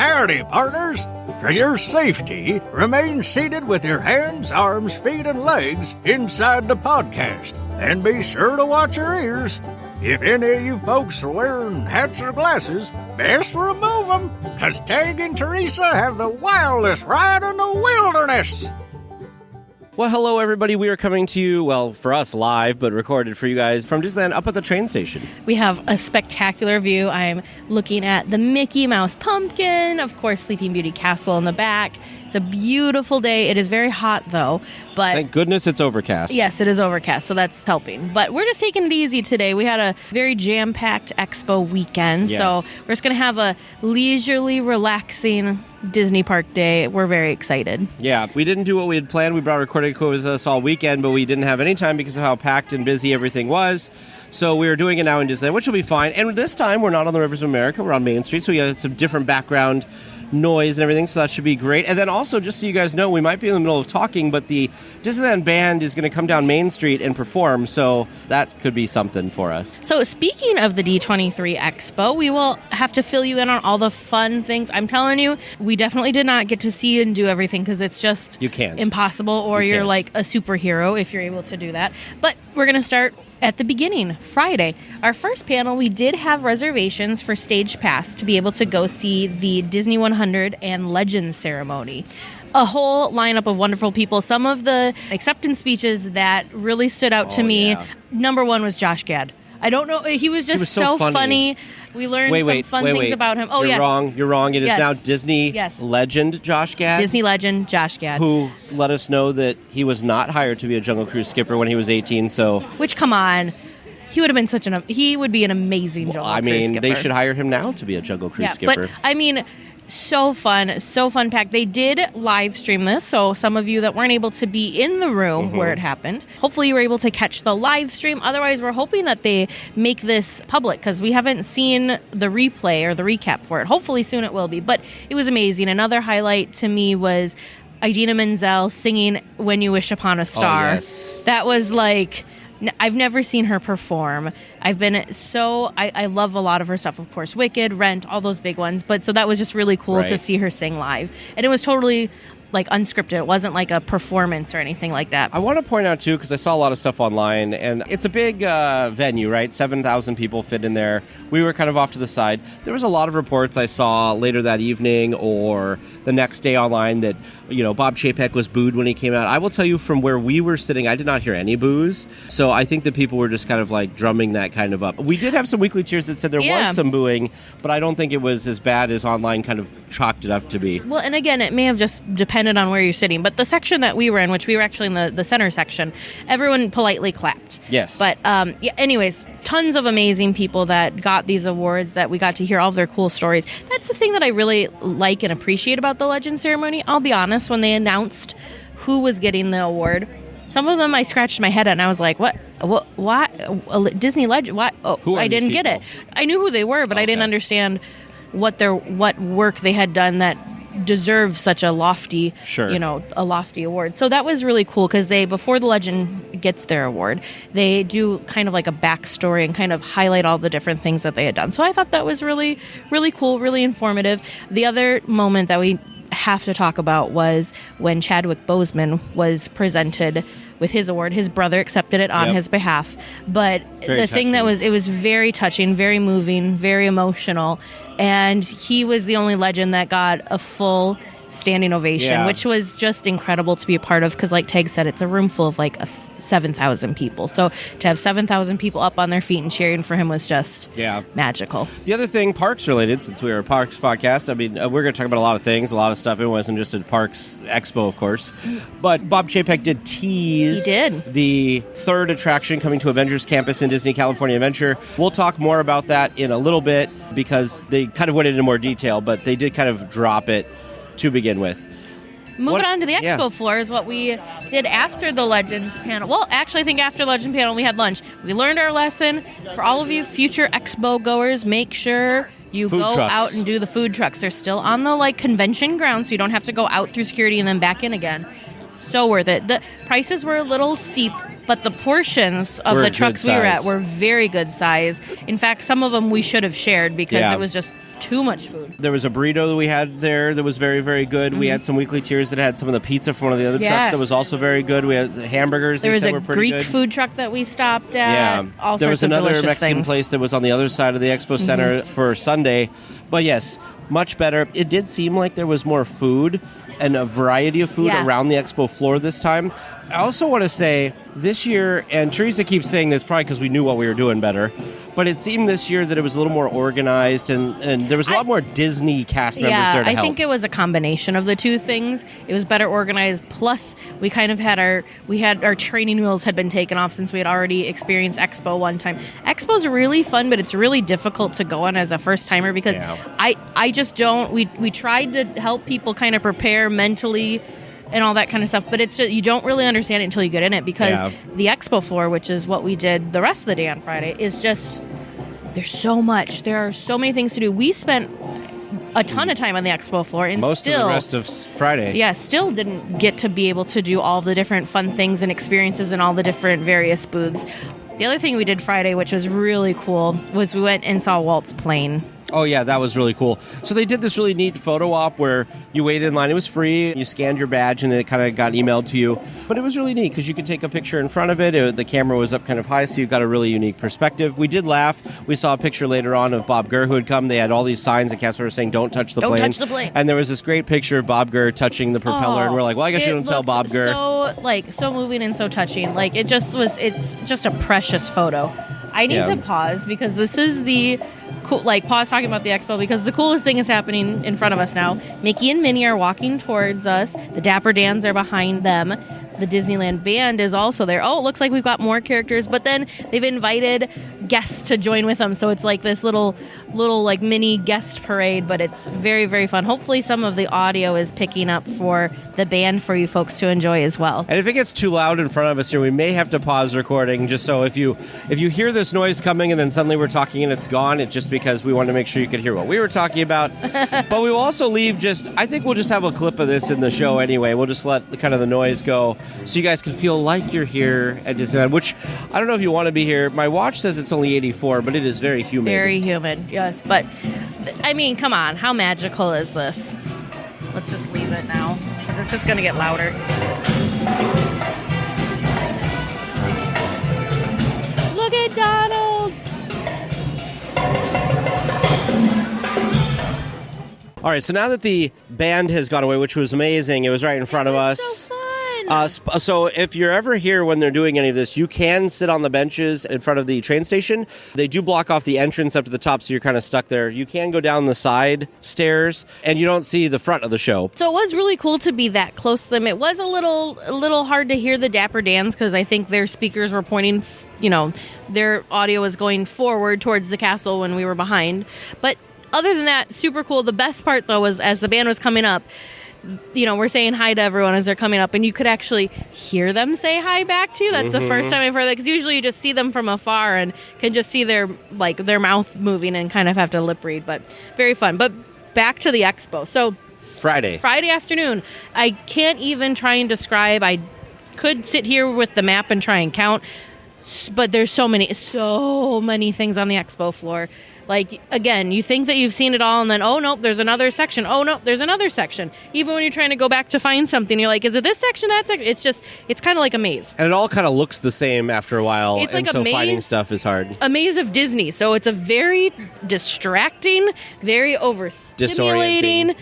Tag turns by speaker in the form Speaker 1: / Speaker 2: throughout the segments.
Speaker 1: Howdy, partners. For your safety, remain seated with your hands, arms, feet, and legs inside the podcast. And be sure to watch your ears. If any of you folks are wearing hats or glasses, best remove them, because Tag and Teresa have the wildest ride in the wilderness.
Speaker 2: Well, hello, everybody. We are coming to you, well, for us, live, but recorded for you guys from Disneyland up at the train station.
Speaker 3: We have a spectacular view. I'm looking at the Mickey Mouse pumpkin, of course, Sleeping Beauty Castle in the back. It's a beautiful day. It is very hot, though. But
Speaker 2: thank goodness it's overcast.
Speaker 3: Yes, it is overcast, so that's helping. But we're just taking it easy today. We had a very jam-packed Expo weekend, so we're just going to have a leisurely, relaxing Disney Park day. We're very excited.
Speaker 2: Yeah, we didn't do what we had planned. We brought a recording equipment with us all weekend, but we didn't have any time because of how packed and busy everything was. So we are doing it now in Disneyland, which will be fine. And this time, we're not on the Rivers of America. We're on Main Street, so we have some different background noise and everything, so that should be great. And then also, just so you guys know, we might be in the middle of talking, but the Disneyland band is going to come down Main Street and perform, so that could be something for us.
Speaker 3: So speaking of the D23 Expo, we will have to fill you in on all the fun things. I'm telling you, we definitely did not get to see and do everything because it's just impossible, or you're like a superhero if you're able to do that. But we're going to start at the beginning, Friday. Our first panel, we did have reservations for Stage Pass to be able to go see the Disney 100 and Legends ceremony. A whole lineup of wonderful people. Some of the acceptance speeches that really stood out to me, number one was Josh Gad. I don't know. He was just so funny. We learned some fun things about him. Oh,
Speaker 2: You're wrong. You're wrong. It is now Disney legend Josh Gad.
Speaker 3: Disney legend Josh Gad.
Speaker 2: Who let us know that he was not hired to be a Jungle Cruise skipper when he was 18. So,
Speaker 3: which, come on. He would have been he would be an amazing Jungle Cruise skipper.
Speaker 2: They should hire him now to be a Jungle Cruise skipper.
Speaker 3: But, so fun packed. They did live stream this, so some of you that weren't able to be in the room where it happened, hopefully you were able to catch the live stream. Otherwise, we're hoping that they make this public because we haven't seen the replay or the recap for it. Hopefully soon it will be, but it was amazing. Another highlight to me was Idina Menzel singing When You Wish Upon a Star.
Speaker 2: Oh, yes.
Speaker 3: That was like... I've never seen her perform. I love a lot of her stuff, of course, Wicked, Rent, all those big ones. But so that was just really cool to see her sing live. And it was totally like unscripted. It wasn't like a performance or anything like that.
Speaker 2: I want to point out, too, because I saw a lot of stuff online, and it's a big venue, right? 7,000 people fit in there. We were kind of off to the side. There was a lot of reports I saw later that evening or the next day online that, Bob Chapek was booed when he came out. I will tell you, from where we were sitting, I did not hear any boos. So I think that people were just kind of like drumming that kind of up. We did have some weekly tiers that said there was some booing, but I don't think it was as bad as online kind of chalked it up to be.
Speaker 3: Well, and again, it may have just depended on where you're sitting. But the section that we were in, which we were actually in the center section, everyone politely clapped.
Speaker 2: Yes.
Speaker 3: But anyways, tons of amazing people that got these awards, that we got to hear all of their cool stories. That's the thing that I really like and appreciate about the Legend ceremony. I'll be honest, when they announced who was getting the award, some of them I scratched my head at and I was like, what, Disney Legend, what? Oh, I didn't get it. I knew who they were, but I didn't understand what work they had done that deserve such a lofty, a lofty award. So that was really cool because before the Legend gets their award, they do kind of like a backstory and kind of highlight all the different things that they had done. So I thought that was really, really cool, really informative. The other moment that we have to talk about was when Chadwick Boseman was presented with his award. His brother accepted it on his behalf. But the thing that it was very touching, very moving, very emotional. And he was the only legend that got a full standing ovation, which was just incredible to be a part of because, like Teg said, it's a room full of like 7,000 people. So to have 7,000 people up on their feet and cheering for him was just magical.
Speaker 2: The other thing, parks related, since we are a parks podcast, I mean, we're going to talk about a lot of things, a lot of stuff. It wasn't just a parks expo, of course. But Bob Chapek did tease the third attraction coming to Avengers Campus in Disney California Adventure. We'll talk more about that in a little bit because they kind of went into more detail, but they did kind of drop it to begin with.
Speaker 3: Moving on to the expo floor is what we did after the Legends panel. Well, actually, I think after the Legend panel, we had lunch. We learned our lesson. For all of you future expo goers, make sure you go out and do the food trucks. They're still on the convention ground, so you don't have to go out through security and then back in again. So worth it. The prices were a little steep, but the portions of the trucks we were at were very good size. In fact, some of them we should have shared because it was just too much food.
Speaker 2: There was a burrito that we had there that was very, very good. We had some weekly tiers that had some of the pizza from one of the other trucks that was also very good. We had hamburgers.
Speaker 3: There was a
Speaker 2: were pretty
Speaker 3: Greek
Speaker 2: good.
Speaker 3: food truck that we stopped at. All
Speaker 2: there
Speaker 3: sorts
Speaker 2: was
Speaker 3: of
Speaker 2: another
Speaker 3: delicious
Speaker 2: Mexican
Speaker 3: things.
Speaker 2: place that was on the other side of the Expo Center for Sunday. But yes, much better. It did seem like there was more food and a variety of food around the Expo floor this time. I also want to say this year, and Teresa keeps saying this probably because we knew what we were doing better, but it seemed this year that it was a little more organized and there was a lot more Disney cast members there to help.
Speaker 3: I think it was a combination of the two things. It was better organized, plus we kind of had our training wheels had been taken off since we had already experienced Expo one time. Expo's really fun, but it's really difficult to go on as a first timer because I just don't. We tried to help people kind of prepare mentally and all that kind of stuff, but it's just, you don't really understand it until you get in it because the Expo floor, which is what we did the rest of the day on Friday, is just, there's so much. There are so many things to do. We spent a ton of time on the Expo floor and
Speaker 2: most of the rest of Friday.
Speaker 3: Yeah, still didn't get to be able to do all the different fun things and experiences and all the different various booths. The other thing we did Friday, which was really cool, was we went and saw Walt's plane.
Speaker 2: Oh, yeah, that was really cool. So they did this really neat photo op where you waited in line. It was free. You scanned your badge, and then it kind of got emailed to you. But it was really neat because you could take a picture in front of it. The camera was up kind of high, so you got a really unique perspective. We did laugh. We saw a picture later on of Bob Gurr who had come. They had all these signs that Casper was saying, don't touch the plane.
Speaker 3: Don't touch the plane.
Speaker 2: And there was this great picture of Bob Gurr touching the propeller, and we're like, well, I guess you don't tell Bob Gurr.
Speaker 3: So moving and so touching. Like, it's just a precious photo. I need to pause because this is the cool, pause talking about the Expo because the coolest thing is happening in front of us now. Mickey and Minnie are walking towards us. The Dapper Dans are behind them. The Disneyland band is also there. Oh, it looks like we've got more characters, but then they've invited guests to join with them. So it's like this little mini guest parade, but it's very, very fun. Hopefully some of the audio is picking up for the band for you folks to enjoy as well.
Speaker 2: And if it gets too loud in front of us here, we may have to pause recording just so if you hear this noise coming and then suddenly we're talking and it's gone, it's just because we want to make sure you could hear what we were talking about. But we will also leave I think we'll just have a clip of this in the show anyway. We'll just let kind of the noise go so you guys can feel like you're here at Disneyland, which I don't know if you want to be here. My watch says it's only 84, but it is very humid.
Speaker 3: Very humid, yes. But, I mean, come on. How magical is this? Let's just leave it now because it's just going to get louder. Look at Donald!
Speaker 2: All right, so now that the band has gone away, which was amazing, it was right in front of us.
Speaker 3: So fun!
Speaker 2: So if you're ever here when they're doing any of this, you can sit on the benches in front of the train station. They do block off the entrance up to the top, so you're kind of stuck there. You can go down the side stairs, and you don't see the front of the show.
Speaker 3: So it was really cool to be that close to them. It was a little hard to hear the Dapper Dans because I think their speakers were pointing, their audio was going forward towards the castle when we were behind. But other than that, super cool. The best part, though, was as the band was coming up, we're saying hi to everyone as they're coming up, and you could actually hear them say hi back to you. That's the first time I've heard that, because usually you just see them from afar and can just see their mouth moving and kind of have to lip read, but very fun. But back to the Expo. So Friday afternoon, I can't even try and describe. I could sit here with the map and try and count, but there's so many things on the Expo floor. Like, again, you think that you've seen it all, and then, oh, nope, there's another section. Oh, nope, there's another section. Even when you're trying to go back to find something, you're like, is it this section, that section? It's kind of like a maze.
Speaker 2: And it all kind of looks the same after a while,
Speaker 3: it's like
Speaker 2: and so
Speaker 3: a maze,
Speaker 2: finding stuff is hard.
Speaker 3: A maze of Disney. So it's a very distracting, very overstimulating,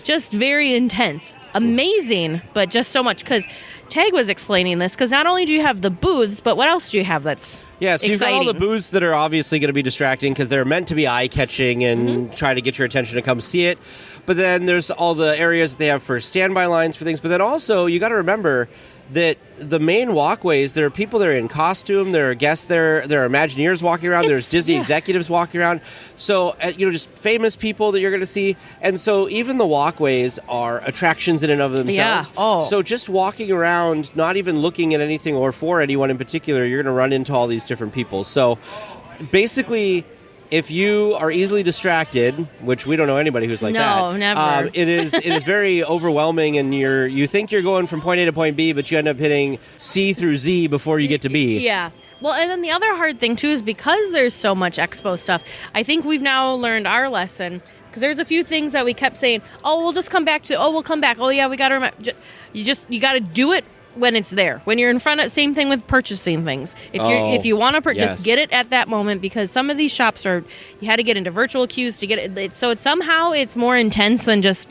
Speaker 3: just very intense. Amazing, but just so much. Because Tag was explaining this, because not only do you have the booths, but what else do you have that's
Speaker 2: Yeah, so you've got all the booths that are obviously going to be distracting because they're meant to be eye-catching and try to get your attention to come see it. But then there's all the areas that they have for standby lines for things. But then also, you got to remember that the main walkways, there are people that are in costume, there are guests there are Imagineers walking around, there's Disney executives walking around. So, just famous people that you're going to see. And so even the walkways are attractions in and of themselves.
Speaker 3: Yeah. Oh.
Speaker 2: So just walking around, not even looking at anything or for anyone in particular, you're going to run into all these different people. So basically, if you are easily distracted, which we don't know anybody who's like that.
Speaker 3: No, never.
Speaker 2: It is very overwhelming, and you think you're going from point A to point B, but you end up hitting C through Z before you get to B.
Speaker 3: Yeah. Well, and then the other hard thing, too, is because there's so much Expo stuff, I think we've now learned our lesson. because there's a few things that we kept saying, oh, we'll just come back to, oh, we'll come back. Oh, yeah, we got to remember. You got to do it when it's there. When you're in front of, same thing with purchasing things. If you want to just get it at that moment, because some of these shops you had to get into virtual queues to get it. So it's more intense than just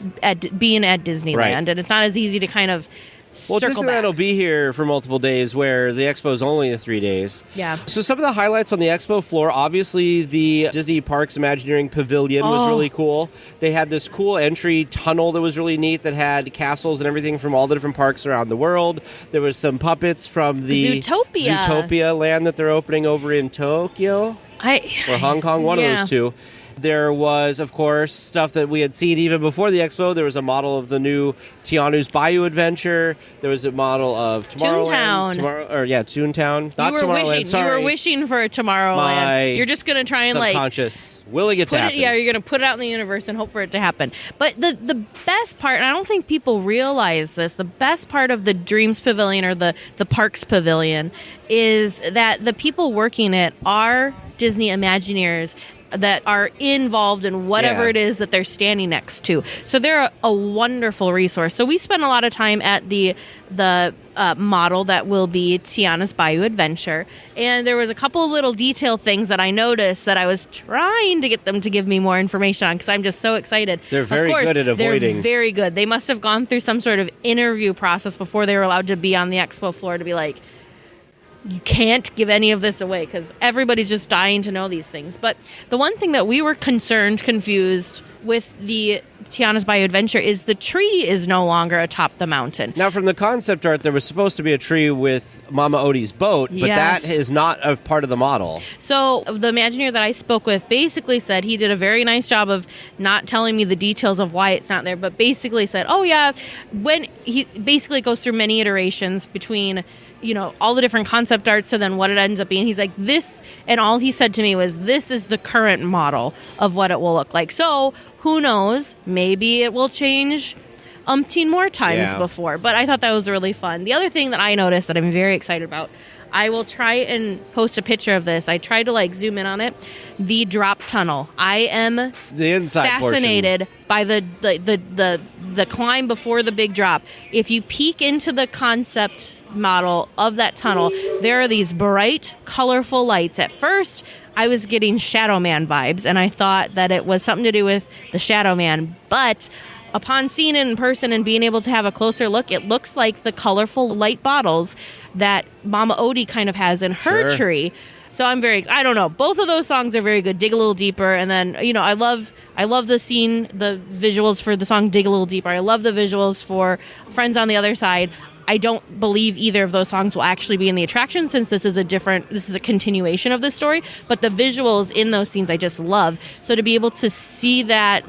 Speaker 3: being at Disneyland.
Speaker 2: Right.
Speaker 3: And it's not as easy to kind of
Speaker 2: Disneyland will be here for multiple days, where the expo is only the 3 days.
Speaker 3: Yeah.
Speaker 2: So some of the highlights on the expo floor, obviously the Disney Parks Imagineering Pavilion was really cool. They had this cool entry tunnel that was really neat that had castles and everything from all the different parks around the world. There was some puppets from the Zootopia land that they're opening over in Tokyo or Hong Kong, one of those two. There was, of course, stuff that we had seen even before the expo. There was a model of the new Tianu's Bayou Adventure. There was a model of Tomorrowland. Toontown. Not Tomorrowland, sorry.
Speaker 3: You were wishing for a Tomorrowland. You're just going to try and
Speaker 2: subconscious. Willing it to happen.
Speaker 3: You're going to put it out in the universe and hope for it to happen. But the best part, and I don't think people realize this, the best part of the Dreams Pavilion or the Parks Pavilion is that the people working it are Disney Imagineers that are involved in whatever it is that they're standing next to. So they're a wonderful resource. So we spent a lot of time at the model that will be Tiana's Bayou Adventure. And there was a couple of little detail things that I noticed that I was trying to get them to give me more information on because I'm just so excited.
Speaker 2: They're very good at avoiding.
Speaker 3: They're very good. They must have gone through some sort of interview process before they were allowed to be on the expo floor to be like, you can't give any of this away because everybody's just dying to know these things. But the one thing that we were confused with the Tiana's Bayou Adventure is the tree is no longer atop the mountain.
Speaker 2: Now, from the concept art, there was supposed to be a tree with Mama Odie's boat, but that is not a part of the model.
Speaker 3: So the Imagineer that I spoke with basically said he did a very nice job of not telling me the details of why it's not there, but basically said, oh yeah, when he basically goes through many iterations between all the different concept arts to then what it ends up being. He's like, this, and all he said to me was, this is the current model of what it will look like. So who knows? Maybe it will change umpteen more times before. But I thought that was really fun. The other thing that I noticed that I'm very excited about, I will try and post a picture of this. I tried to zoom in on it. The drop tunnel. I am
Speaker 2: the inside
Speaker 3: fascinated by the climb before the big drop. If you peek into the concept model of that tunnel, there are these bright, colorful lights. At first, I was getting Shadow Man vibes, and I thought that it was something to do with the Shadow Man. But upon seeing it in person and being able to have a closer look, it looks like the colorful light bottles that Mama Odie kind of has in her tree. So I don't know. Both of those songs are very good. Dig a Little Deeper. And then, I love the scene, the visuals for the song Dig a Little Deeper. I love the visuals for Friends on the Other Side. I don't believe either of those songs will actually be in the attraction since this is a continuation of the story. But the visuals in those scenes I just love. So to be able to see that,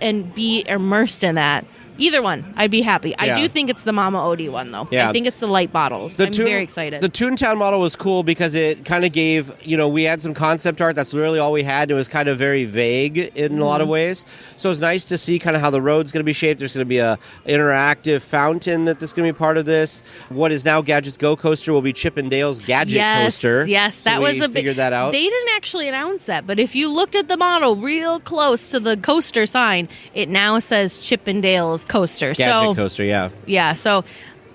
Speaker 3: and be immersed in that, either one, I'd be happy. Yeah. I do think it's the Mama Odie one, though. Yeah. I think it's the light bottles. I'm very excited.
Speaker 2: The Toontown model was cool because it kind of gave, we had some concept art. That's really all we had. It was kind of very vague in a lot of ways. So it was nice to see kind of how the road's going to be shaped. There's going to be a interactive fountain that's going to be part of this. What is now Gadget's Go Coaster will be Chip and Dale's Gadget Coaster.
Speaker 3: Yes,
Speaker 2: so
Speaker 3: that was a big...
Speaker 2: figured that out.
Speaker 3: They didn't actually announce that, but if you looked at the model real close to the coaster sign, it now says Chip and Dale's Coaster.
Speaker 2: Gadget Coaster, yeah.
Speaker 3: Yeah, so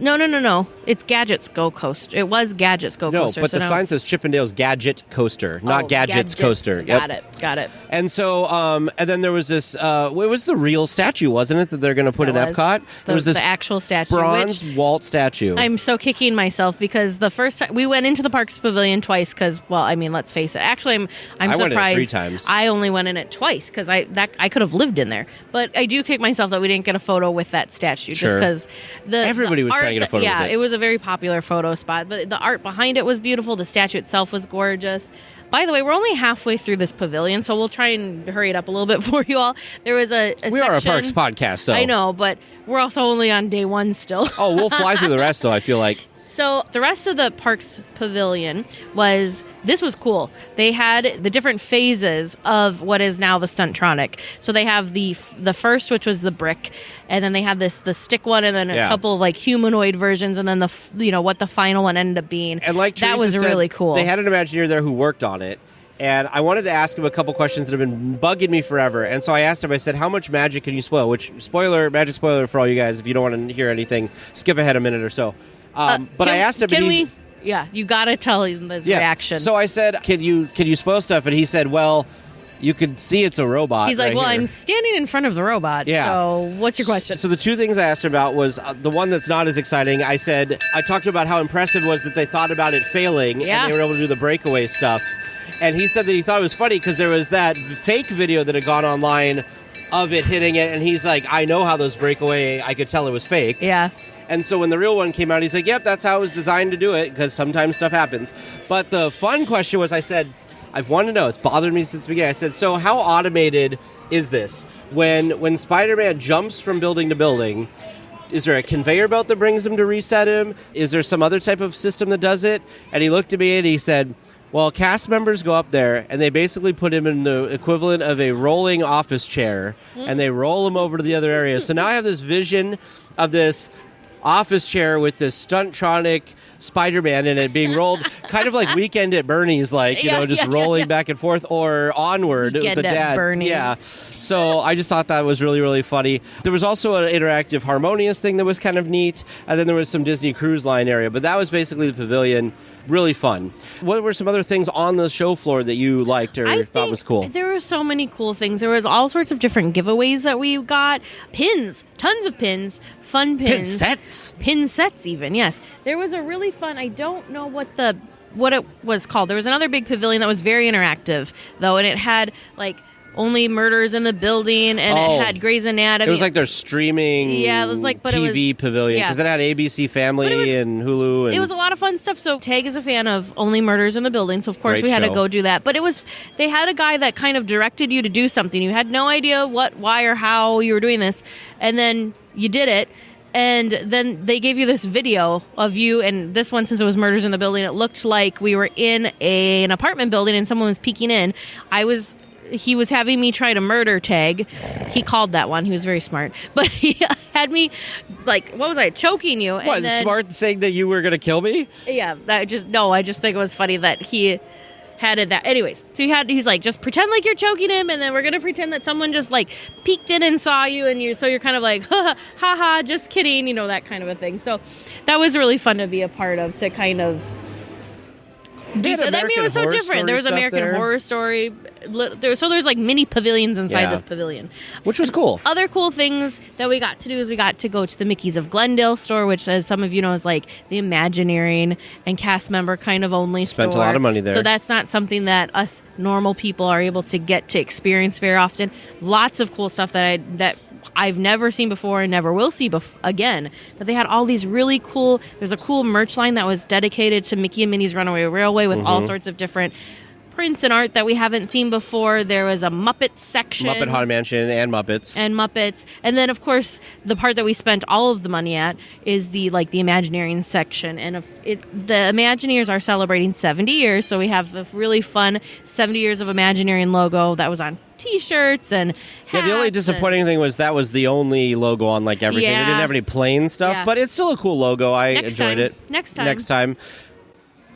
Speaker 3: no. It's Gadget's Go Coaster. It was Gadget's Go Coaster.
Speaker 2: No, but the sign says Chippendale's Gadget Coaster, not Gadget's Coaster.
Speaker 3: Got it.
Speaker 2: And so, and then there was this, it was the real statue, wasn't it, that they're going to put in Epcot? There was this
Speaker 3: the actual statue.
Speaker 2: Bronze Walt statue.
Speaker 3: I'm so kicking myself because the first time, we went into the Parks Pavilion twice because, let's face it. Actually, I'm
Speaker 2: I
Speaker 3: surprised.
Speaker 2: Went in 3 times.
Speaker 3: I only went in it twice because I could have lived in there. But I do kick myself that we didn't get a photo with that statue just because
Speaker 2: everybody was trying to get a photo with it.
Speaker 3: Yeah, it was a very popular photo spot, but the art behind it was beautiful. The statue itself was gorgeous. By the way, we're only halfway through this pavilion, so we'll try and hurry it up a little bit for you all. There was a
Speaker 2: we
Speaker 3: section,
Speaker 2: are a Parks podcast, so
Speaker 3: I know, but we're also only on day 1 still.
Speaker 2: Oh, we'll fly through the rest, though, I feel like.
Speaker 3: So the rest of the Parks Pavilion was cool. They had the different phases of what is now the Stuntronic. So they have the first, which was the brick, and then they had the stick one, and then a couple of humanoid versions, and then what the final one ended up being.
Speaker 2: And like
Speaker 3: that
Speaker 2: Teresa
Speaker 3: was
Speaker 2: said,
Speaker 3: really cool.
Speaker 2: They had an Imagineer there who worked on it. and I wanted to ask him a couple questions that have been bugging me forever. And so I asked him, I said, how much magic can you spoil? Which, magic spoiler for all you guys, if you don't want to hear anything, skip ahead a minute or so. But I asked him...
Speaker 3: Yeah, you got to tell him his reaction.
Speaker 2: So I said, can you spoil stuff? And he said, well... You could see it's a robot.
Speaker 3: He's like,
Speaker 2: right here.
Speaker 3: I'm standing in front of the robot. Yeah. So what's your question?
Speaker 2: So the two things I asked about was the one that's not as exciting. I talked about how impressive it was that they thought about it failing and they were able to do the breakaway stuff. And he said that he thought it was funny because there was that fake video that had gone online of it hitting it. And he's like, I know how those breakaway, I could tell it was fake.
Speaker 3: Yeah.
Speaker 2: And so when the real one came out, he's like, yep, that's how it was designed to do it because sometimes stuff happens. But the fun question was, I said... I've wanted to know. It's bothered me since the beginning. I said, so how automated is this? When Spider-Man jumps from building to building, is there a conveyor belt that brings him to reset him? Is there some other type of system that does it? And he looked at me and he said, well, cast members go up there and they basically put him in the equivalent of a rolling office chair and they roll him over to the other area. So now I have this vision of this office chair with this Stuntronic Spider-Man in it being rolled kind of like Weekend at Bernie's, like, just rolling back and forth, or Onward with the dad.
Speaker 3: Bernie's.
Speaker 2: Yeah. So I just thought that was really, really funny. There was also an interactive Harmonious thing that was kind of neat, and then there was some Disney Cruise Line area, but that was basically the pavilion. Really fun. What were some other things on the show floor that you liked or thought was cool?
Speaker 3: There were so many cool things. There was all sorts of different giveaways that we got. Pins. Tons of pins. Fun pins.
Speaker 2: Pin sets?
Speaker 3: Pin sets even, yes. There was a really fun, I don't know what it was called. There was another big pavilion that was very interactive, though, and it had, like, only murders in the building, and it had Grey's Anatomy.
Speaker 2: It was like their streaming TV pavilion, because it had ABC Family and Hulu. And
Speaker 3: it was a lot of fun stuff. So Tag is a fan of Only Murders in the Building, so of course we had to go do that. But they had a guy that kind of directed you to do something. You had no idea what, why, or how you were doing this, and then you did it. And then they gave you this video of you, and this one, since it was Murders in the Building, it looked like we were in an apartment building and someone was peeking in. He was having me try to murder Tag. He called that one. He was very smart. But he had me, like, what was I, choking you?
Speaker 2: What, and then, smart saying that you were going to kill me?
Speaker 3: Yeah, I just think it was funny that he had it that. Anyways, so he's like, just pretend like you're choking him, and then we're going to pretend that someone just, like, peeked in and saw you, and you're kind of like, ha ha, just kidding, that kind of a thing. So that was really fun to be a part of, to kind of... it was so different. There was American Horror Story. There's like mini pavilions inside this pavilion,
Speaker 2: which was cool.
Speaker 3: Other cool things that we got to do is we got to go to the Mickey's of Glendale store, which, as some of you know, is like the Imagineering and cast member kind of only store.
Speaker 2: Spent a lot of money there.
Speaker 3: So that's not something that us normal people are able to get to experience very often. Lots of cool stuff that I've never seen before and never will see again. But they had all these really cool... There's a cool merch line that was dedicated to Mickey and Minnie's Runaway Railway with all sorts of different prints and art that we haven't seen before. There was a Muppet section.
Speaker 2: Muppet Haunted Mansion and Muppets.
Speaker 3: And then, of course, the part that we spent all of the money at is the Imagineering section. And the Imagineers are celebrating 70 years, so we have a really fun 70 years of Imagineering logo that was on T-shirts and hats.
Speaker 2: The only disappointing thing was that was the only logo on everything. They didn't have any plain stuff, but it's still a cool logo. I enjoyed it.
Speaker 3: Next time.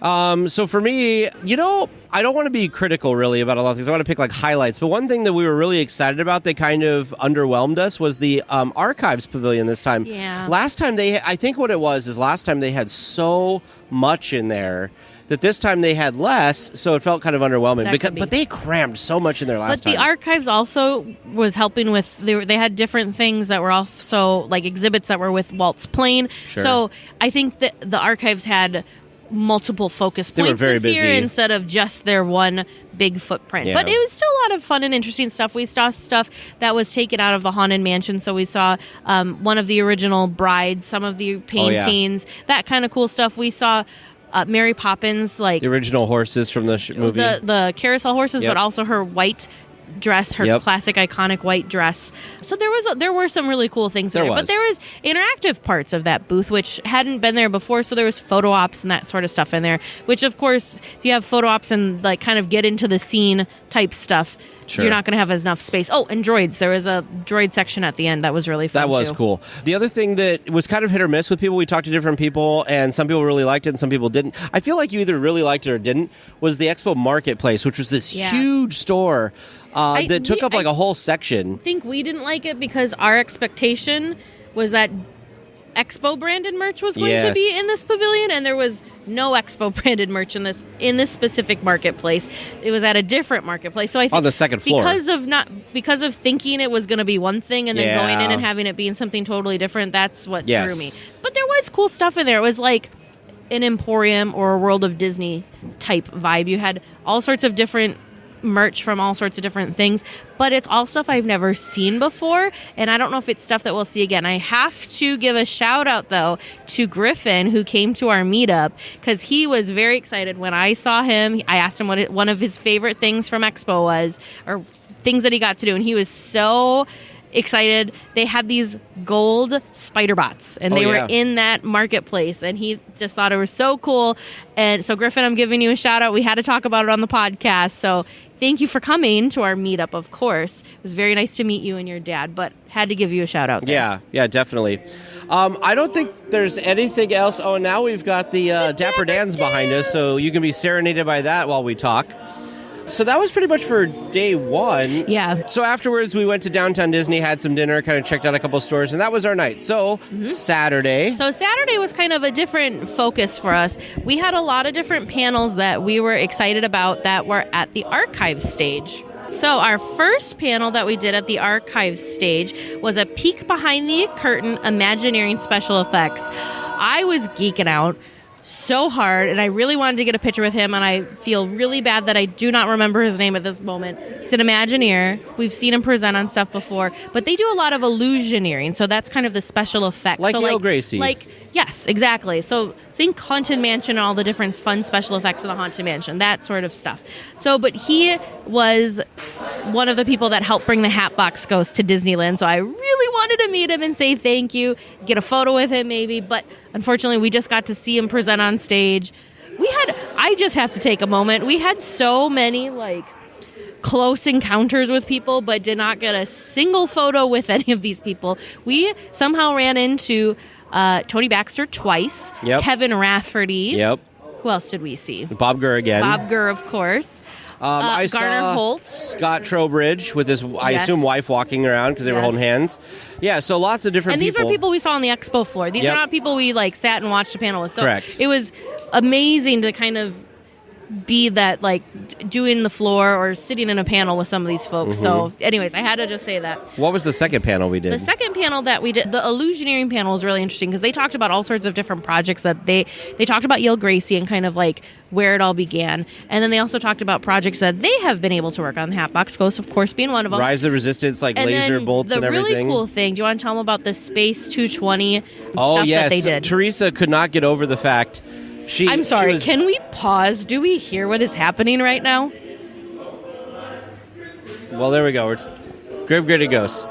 Speaker 2: So for me, I don't want to be critical really about a lot of things. I want to pick highlights. But one thing that we were really excited about that kind of underwhelmed us was the Archives Pavilion this time.
Speaker 3: Yeah.
Speaker 2: Last time last time they had so much in there that this time they had less, so it felt kind of underwhelming. But they crammed so much in there last time.
Speaker 3: But the Archives also was helping with... They had different things that were also exhibits that were with Walt's plane.
Speaker 2: Sure.
Speaker 3: So I think that the Archives had multiple focus points this year instead of just their one big footprint. Yeah. But it was still a lot of fun and interesting stuff. We saw stuff that was taken out of the Haunted Mansion. So we saw one of the original brides, some of the paintings, that kind of cool stuff. We saw... Mary Poppins, the
Speaker 2: original horses from the movie,
Speaker 3: the carousel horses, but also her white dress, her classic iconic white dress. So there were some really cool things there. But there was interactive parts of that booth which hadn't been there before. So there was photo ops and that sort of stuff in there. Which, of course, if you have photo ops and kind of get into the scene type stuff,
Speaker 2: Sure.
Speaker 3: you're not going to have enough space. Oh, and droids. There was a droid section at the end that was really fun,
Speaker 2: That was
Speaker 3: too.
Speaker 2: cool. The other thing that was kind of hit or miss with people, we talked to different people, and some people really liked it and some people didn't. I feel like you either really liked it or didn't, was the Expo Marketplace, which was this huge store that took up like a whole section.
Speaker 3: I think we didn't like it because our expectation was that Expo branded merch was going to be in this pavilion, and there was no Expo branded merch in this specific marketplace. It was at a different marketplace. So I think
Speaker 2: on the second floor,
Speaker 3: because of thinking it was going to be one thing and then going in and having it being something totally different. That's what threw me. But there was cool stuff in there. It was like an Emporium or a World of Disney type vibe. You had all sorts of different merch from all sorts of different things, but it's all stuff I've never seen before, and I don't know if it's stuff that we'll see again. I have to give a shout out though to Griffin, who came to our meetup, because he was very excited when I saw him. I asked him what one of his favorite things from Expo was, or things that he got to do, and he was so excited. They had these gold spider bots, and they were in that marketplace, and he just thought it was so cool. And so, Griffin, I'm giving you a shout out. We had to talk about it on the podcast, so thank you for coming to our meetup, of course. It was very nice to meet you and your dad, but had to give you a shout out there.
Speaker 2: Yeah, definitely. I don't think there's anything else. Oh, now we've got the Dapper Dans behind us, so you can be serenaded by that while we talk. So that was pretty much for day one.
Speaker 3: Yeah.
Speaker 2: So afterwards, we went to Downtown Disney, had some dinner, kind of checked out a couple stores, and that was our night. So Saturday.
Speaker 3: So Saturday was kind of a different focus for us. We had a lot of different panels that we were excited about that were at the archive stage. So our first panel that we did at the archive stage was a peek behind the curtain Imagineering special effects. I was geeking out so hard, and I really wanted to get a picture with him, and I feel really bad that I do not remember his name at this moment. He's an Imagineer. We've seen him present on stuff before, but they do a lot of illusioneering, so that's kind of the special effects.
Speaker 2: Like
Speaker 3: so
Speaker 2: Neil Gracie.
Speaker 3: Yes, exactly. So think Haunted Mansion and all the different fun special effects of the Haunted Mansion, that sort of stuff. So, but he was one of the people that helped bring the Hatbox Ghost to Disneyland, so I really wanted to meet him and say thank you, get a photo with him maybe, but unfortunately we just got to see him present on stage. I just have to take a moment. We had so many, close encounters with people, but did not get a single photo with any of these people. We somehow ran into Tony Baxter twice, Kevin Rafferty.
Speaker 2: Yep.
Speaker 3: Who else did we see?
Speaker 2: Bob Gurr again.
Speaker 3: Bob Gurr, of course.
Speaker 2: I
Speaker 3: Garner
Speaker 2: saw
Speaker 3: Holtz.
Speaker 2: Scott Trowbridge with his, I assume, wife walking around because they were holding hands. Yeah, so lots of different people.
Speaker 3: And these were people we saw on the expo floor. These are not people we sat and watched a panel with. So
Speaker 2: correct.
Speaker 3: It was amazing to kind of be that doing the floor or sitting in a panel with some of these folks. So anyways, I had to just say that.
Speaker 2: What was the second panel we did?
Speaker 3: The second panel that we did, the Illusioneering panel, was really interesting because they talked about all sorts of different projects that they talked about Yale Gracie and kind of where it all began. And then they also talked about projects that they have been able to work on, the Hatbox Ghost, of course, being one of them.
Speaker 2: Rise of the Resistance, laser bolts and everything.
Speaker 3: The really cool thing, do you want to tell them about the Space 220
Speaker 2: stuff
Speaker 3: that they did?
Speaker 2: Teresa could not get over the fact
Speaker 3: I'm sorry, can we pause? Do we hear what is happening right now?
Speaker 2: Well, there we go. It's Gritty Ghosts.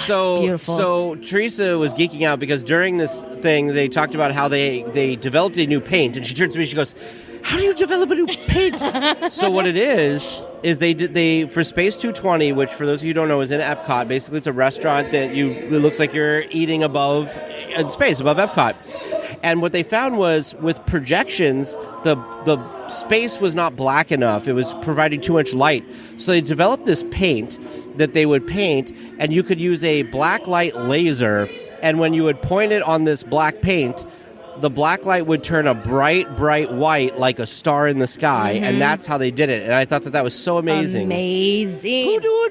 Speaker 3: Beautiful.
Speaker 2: So Teresa was geeking out because during this thing, they talked about how they developed a new paint, and she turns to me, she goes, "How do you develop a new paint?" So what it is they for Space 220, which for those of you who don't know is in Epcot. Basically, it's a restaurant that it looks like you're eating above in space, above Epcot. And what they found was with projections, the space was not black enough. It was providing too much light. So they developed this paint that they would paint, and you could use a black light laser, and when you would point it on this black paint, the black light would turn a bright, bright white like a star in the sky, and that's how they did it. And I thought that was so amazing.
Speaker 3: Amazing.
Speaker 2: Who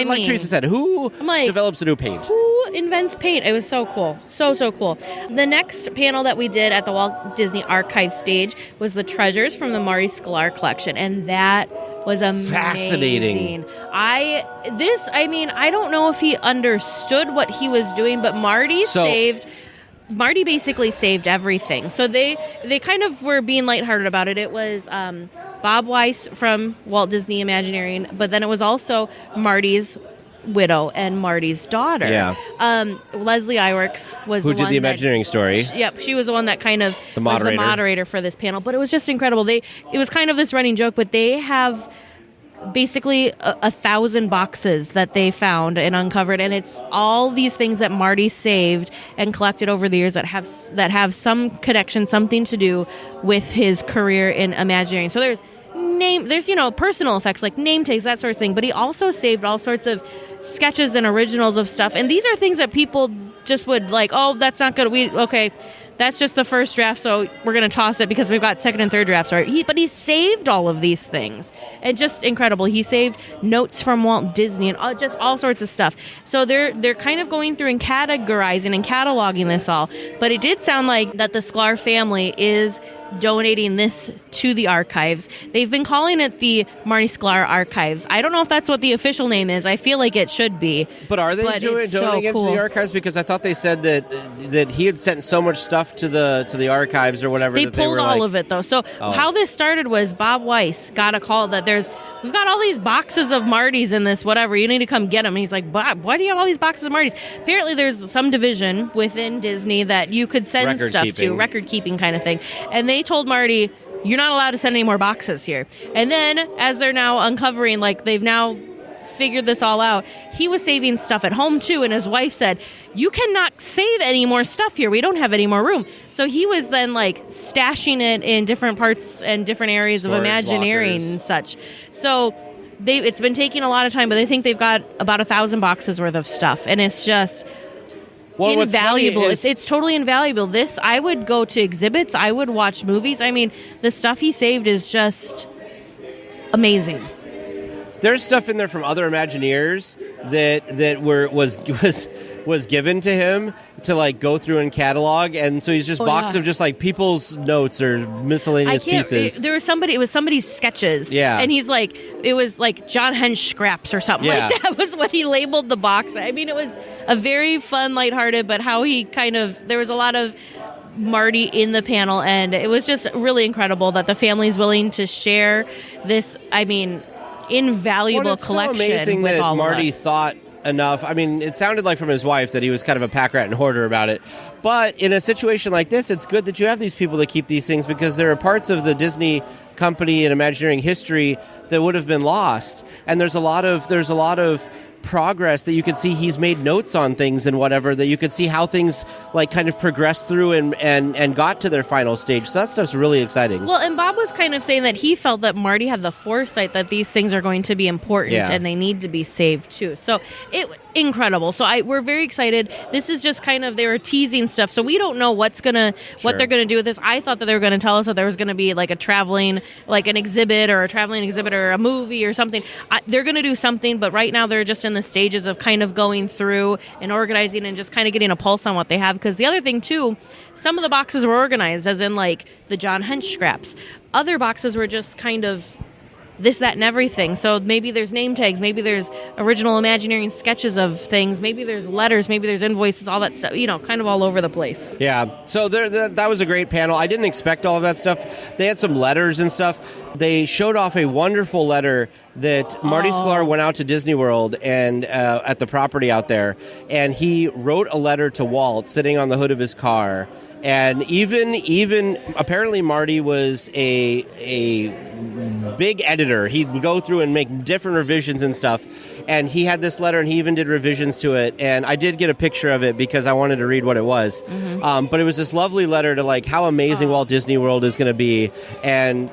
Speaker 2: like Teresa said, who develops a new paint?
Speaker 3: Who invents paint? It was so cool. So cool. The next panel that we did at the Walt Disney Archive stage was the treasures from the Marty Sklar collection, and that was amazing.
Speaker 2: Fascinating.
Speaker 3: I don't know if he understood what he was doing, but Marty basically saved everything. So they kind of were being lighthearted about it. It was Bob Weiss from Walt Disney Imagineering, but then it was also Marty's widow and Marty's daughter.
Speaker 2: Yeah.
Speaker 3: Leslie Iwerks was
Speaker 2: who
Speaker 3: the one
Speaker 2: did the Imagineering story.
Speaker 3: Yep, she was the one that kind of
Speaker 2: the moderator.
Speaker 3: was the moderator for this panel. But it was just incredible. It was kind of this running joke, but they have basically 1,000 boxes that they found and uncovered, and it's all these things that Marty saved and collected over the years that have some connection, something to do with his career in Imagineering. So there's personal effects like name tags, that sort of thing, but he also saved all sorts of sketches and originals of stuff, and these are things that people just would like, oh, that's not good, that's just the first draft, so we're going to toss it because we've got second and third drafts. Right? But he saved all of these things. And just incredible. He saved notes from Walt Disney and just all sorts of stuff. So they're kind of going through and categorizing and cataloging this all. But it did sound like that the Sklar family is donating this to the archives. They've been calling it the Marty Sklar Archives. I don't know if that's what the official name is. I feel like it should be.
Speaker 2: But are they donating it to the archives? Because I thought they said that he had sent so much stuff to the archives or whatever.
Speaker 3: They pulled all of it, though. So how this started was Bob Weiss got a call that we've got all these boxes of Martys in this, whatever. You need to come get them. And he's like, Bob, why do you have all these boxes of Martys? Apparently there's some division within Disney that you could send stuff to, record-keeping kind of thing. And they told Marty, you're not allowed to send any more boxes here. And then, as they're now uncovering, like, they've now figured this all out, he was saving stuff at home, too. And his wife said, you cannot save any more stuff here. We don't have any more room. So he was then, like, stashing it in different parts and different areas of Imagineering lockers and such. So it's been taking a lot of time, but they think they've got about 1,000 boxes worth of stuff. And it's just invaluable. It's totally invaluable. This, I would go to exhibits. I would watch movies. I mean, the stuff he saved is just amazing.
Speaker 2: There's stuff in there from other Imagineers that was given to him to like go through and catalog, and so he's just box of just like people's notes or miscellaneous pieces.
Speaker 3: There was somebody. It was somebody's sketches.
Speaker 2: Yeah,
Speaker 3: and he's like, it was like John Hench scraps or something like that. Was what he labeled the box. I mean, it was a very fun, lighthearted, but how he there was a lot of Marty in the panel, and it was just really incredible that the family's willing to share this. I mean, invaluable collection.
Speaker 2: So amazing
Speaker 3: with
Speaker 2: that
Speaker 3: all
Speaker 2: Marty
Speaker 3: of us.
Speaker 2: thought enough. I mean, it sounded like from his wife that he was kind of a pack rat and hoarder about it. But in a situation like this, it's good that you have these people that keep these things, because there are parts of the Disney company and Imagineering history that would have been lost. And there's a lot of progress that you could see. He's made notes on things and whatever, that you could see how things like kind of progressed through and got to their final stage. So that stuff's really exciting.
Speaker 3: Well, and Bob was kind of saying that he felt that Marty had the foresight that these things are going to be important and they need to be saved too. So incredible. So we're very excited. This is just kind of, they were teasing stuff, so we don't know what they're gonna do with this. I thought that they were gonna tell us that there was gonna be like a traveling, like an exhibit or a traveling exhibit or a movie or something. They're gonna do something, but right now they're just in the stages of kind of going through and organizing and just kind of getting a pulse on what they have. Because the other thing too, some of the boxes were organized, as in like the John Hench scraps. Other boxes were just kind of this, that, and everything. So maybe there's name tags, maybe there's original Imagineering sketches of things, maybe there's letters, maybe there's invoices, all that stuff, kind of all over the place.
Speaker 2: Yeah, so that was a great panel. I didn't expect all of that stuff. They had some letters and stuff. They showed off a wonderful letter that Marty Sklar went out to Disney World and at the property out there, and he wrote a letter to Walt sitting on the hood of his car. And even apparently Marty was a big editor. He'd go through and make different revisions and stuff. And he had this letter, and he even did revisions to it. And I did get a picture of it because I wanted to read what it was. Mm-hmm. But it was this lovely letter to like how amazing Walt Disney World is going to be, and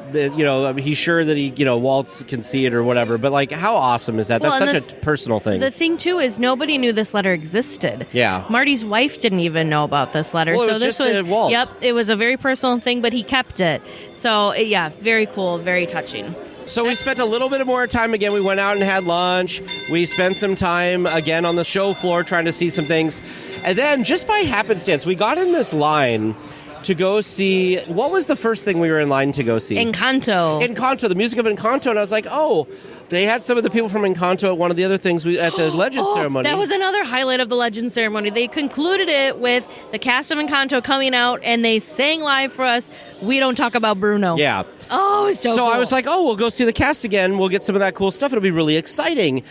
Speaker 2: he's sure that Walt can see it or whatever. But like, how awesome is that? That's such a personal thing.
Speaker 3: The thing too is nobody knew this letter existed.
Speaker 2: Yeah,
Speaker 3: Marty's wife didn't even know about this letter.
Speaker 2: Well,
Speaker 3: so this was
Speaker 2: Walt.
Speaker 3: Yep, it was a very personal thing, but he kept it. So yeah, very cool, very touching.
Speaker 2: So we spent a little bit more time again. We went out and had lunch. We spent some time again on the show floor trying to see some things. And then just by happenstance, we got in this line to go see, what was the first thing we were in line to go see? Encanto, the music of Encanto. And I was like, oh, they had some of the people from Encanto at one of the other things at the Legends ceremony.
Speaker 3: That was another highlight of the Legends ceremony. They concluded it with the cast of Encanto coming out, and they sang live for us, "We Don't Talk About Bruno."
Speaker 2: Yeah.
Speaker 3: Oh, it's so cool.
Speaker 2: I was like, oh, we'll go see the cast again. We'll get some of that cool stuff. It'll be really exciting.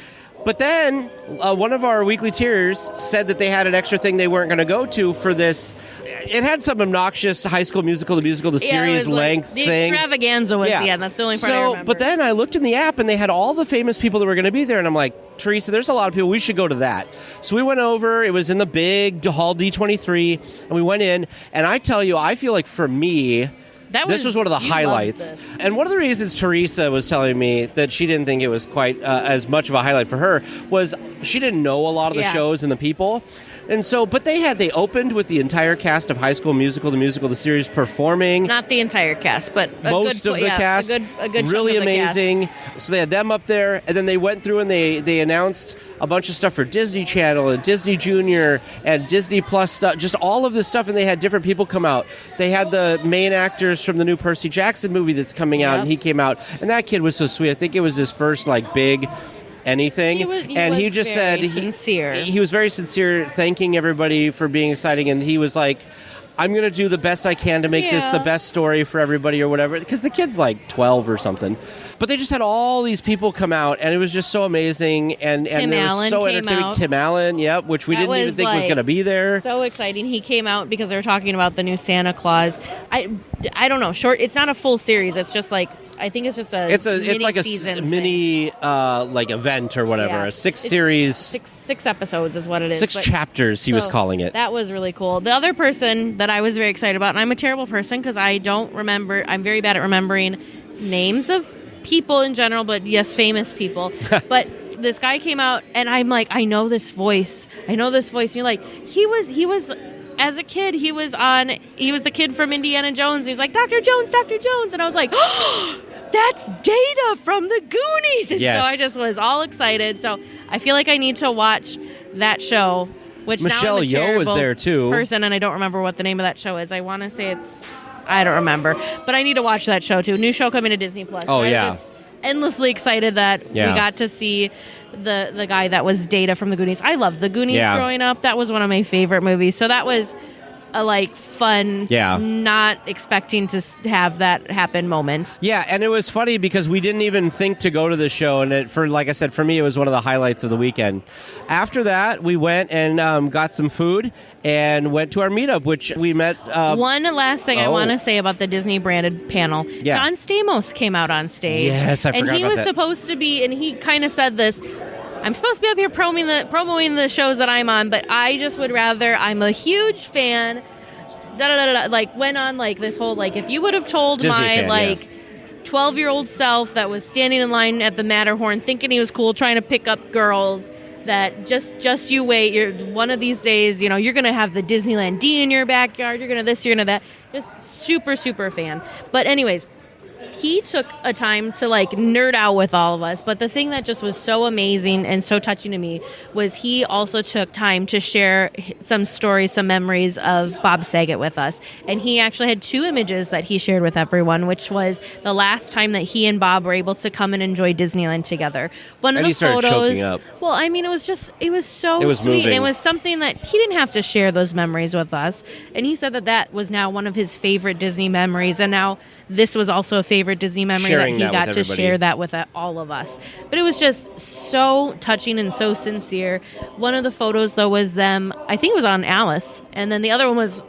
Speaker 2: But then one of our weekly tiers said that they had an extra thing they weren't going to go to for this. It had some obnoxious High School Musical, the series length
Speaker 3: the
Speaker 2: thing.
Speaker 3: The extravaganza was the end. That's the only part I remember.
Speaker 2: But then I looked in the app, and they had all the famous people that were going to be there, and I'm like, Teresa, there's a lot of people. We should go to that. So we went over. It was in the big hall D23, and we went in, and I tell you, I feel like for me, this was one of the highlights. And one of the reasons Teresa was telling me that she didn't think it was quite as much of a highlight for her was she didn't know a lot of the shows and the people. And so, but they opened with the entire cast of High School Musical, the series performing.
Speaker 3: Not the entire cast, but
Speaker 2: most of the cast.
Speaker 3: A good
Speaker 2: really amazing.
Speaker 3: Cast.
Speaker 2: So they had them up there, and then they went through and they announced a bunch of stuff for Disney Channel and Disney Junior and Disney Plus stuff, just all of this stuff, and they had different people come out. They had the main actors from the new Percy Jackson movie that's coming out, and he came out, and that kid was so sweet. I think it was his first big anything. He just said
Speaker 3: sincere.
Speaker 2: He was very sincere, thanking everybody for being exciting, and he was like, I'm going to do the best I can to make this the best story for everybody or whatever, because the kid's 12 or something. But they just had all these people come out, and it was just so amazing, and it was so entertaining. Tim Allen, which we didn't even think was going to be there.
Speaker 3: So exciting. He came out because they were talking about the new Santa Claus. I don't know. It's not a full series. It's just I think it's just it's like a mini
Speaker 2: event or whatever.
Speaker 3: It's
Speaker 2: 6 series,
Speaker 3: six episodes is what it is.
Speaker 2: 6 chapters. He was calling it.
Speaker 3: That was really cool. The other person that I was very excited about, and I'm a terrible person because I don't remember. I'm very bad at remembering names of people in general, but yes, famous people. But this guy came out, and I'm like, I know this voice. And you're like, he was. As a kid, he was the kid from Indiana Jones. He was like, Dr. Jones. And I was like, oh, that's Data from the Goonies. And so I just was all excited. So I feel like I need to watch that show, which
Speaker 2: Michelle
Speaker 3: now I'm a
Speaker 2: Yeoh was there too.
Speaker 3: Person, and I don't remember what the name of that show is. I want to say I don't remember. But I need to watch that show too. New show coming to Disney Plus.
Speaker 2: Oh,
Speaker 3: I'm just endlessly excited that we got to see the guy that was Data from the Goonies. I loved the Goonies growing up. That was one of my favorite movies. So that was a fun, not expecting to have that happen moment.
Speaker 2: Yeah, and it was funny because we didn't even think to go to the show, and like I said, for me, it was one of the highlights of the weekend. After that, we went and got some food and went to our meetup, which we met.
Speaker 3: One last thing I want to say about the Disney branded panel.
Speaker 2: Yeah.
Speaker 3: John Stamos came out on stage.
Speaker 2: Yes, I forgot about that.
Speaker 3: And he was supposed to be, and he kind of said this, I'm supposed to be up here promoting the shows that I'm on, but I just would rather, I'm a huge fan, went on this whole, if you would have told
Speaker 2: Disney
Speaker 3: my,
Speaker 2: fan,
Speaker 3: 12-year-old self that was standing in line at the Matterhorn thinking he was cool, trying to pick up girls, that just you wait, you're one of these days, you're going to have the Disneyland D in your backyard, you're going to this, you're going to that, just super, super fan. But anyways, he took a time to nerd out with all of us, but the thing that just was so amazing and so touching to me was he also took time to share some stories, some memories of Bob Saget with us. And he actually had 2 images that he shared with everyone, which was the last time that he and Bob were able to come and enjoy Disneyland together. One of the photos,
Speaker 2: choking up.
Speaker 3: Well, I mean, it was so sweet.
Speaker 2: Moving.
Speaker 3: It was something that he didn't have to share those memories with us. And he said that was now one of his favorite Disney memories, and now this was also a favorite Disney memory
Speaker 2: Sharing
Speaker 3: that he got to
Speaker 2: everybody.
Speaker 3: share that with all of us. But it was just so touching and so sincere. One of the photos, though, was them, I think it was on Alice, and then the other one was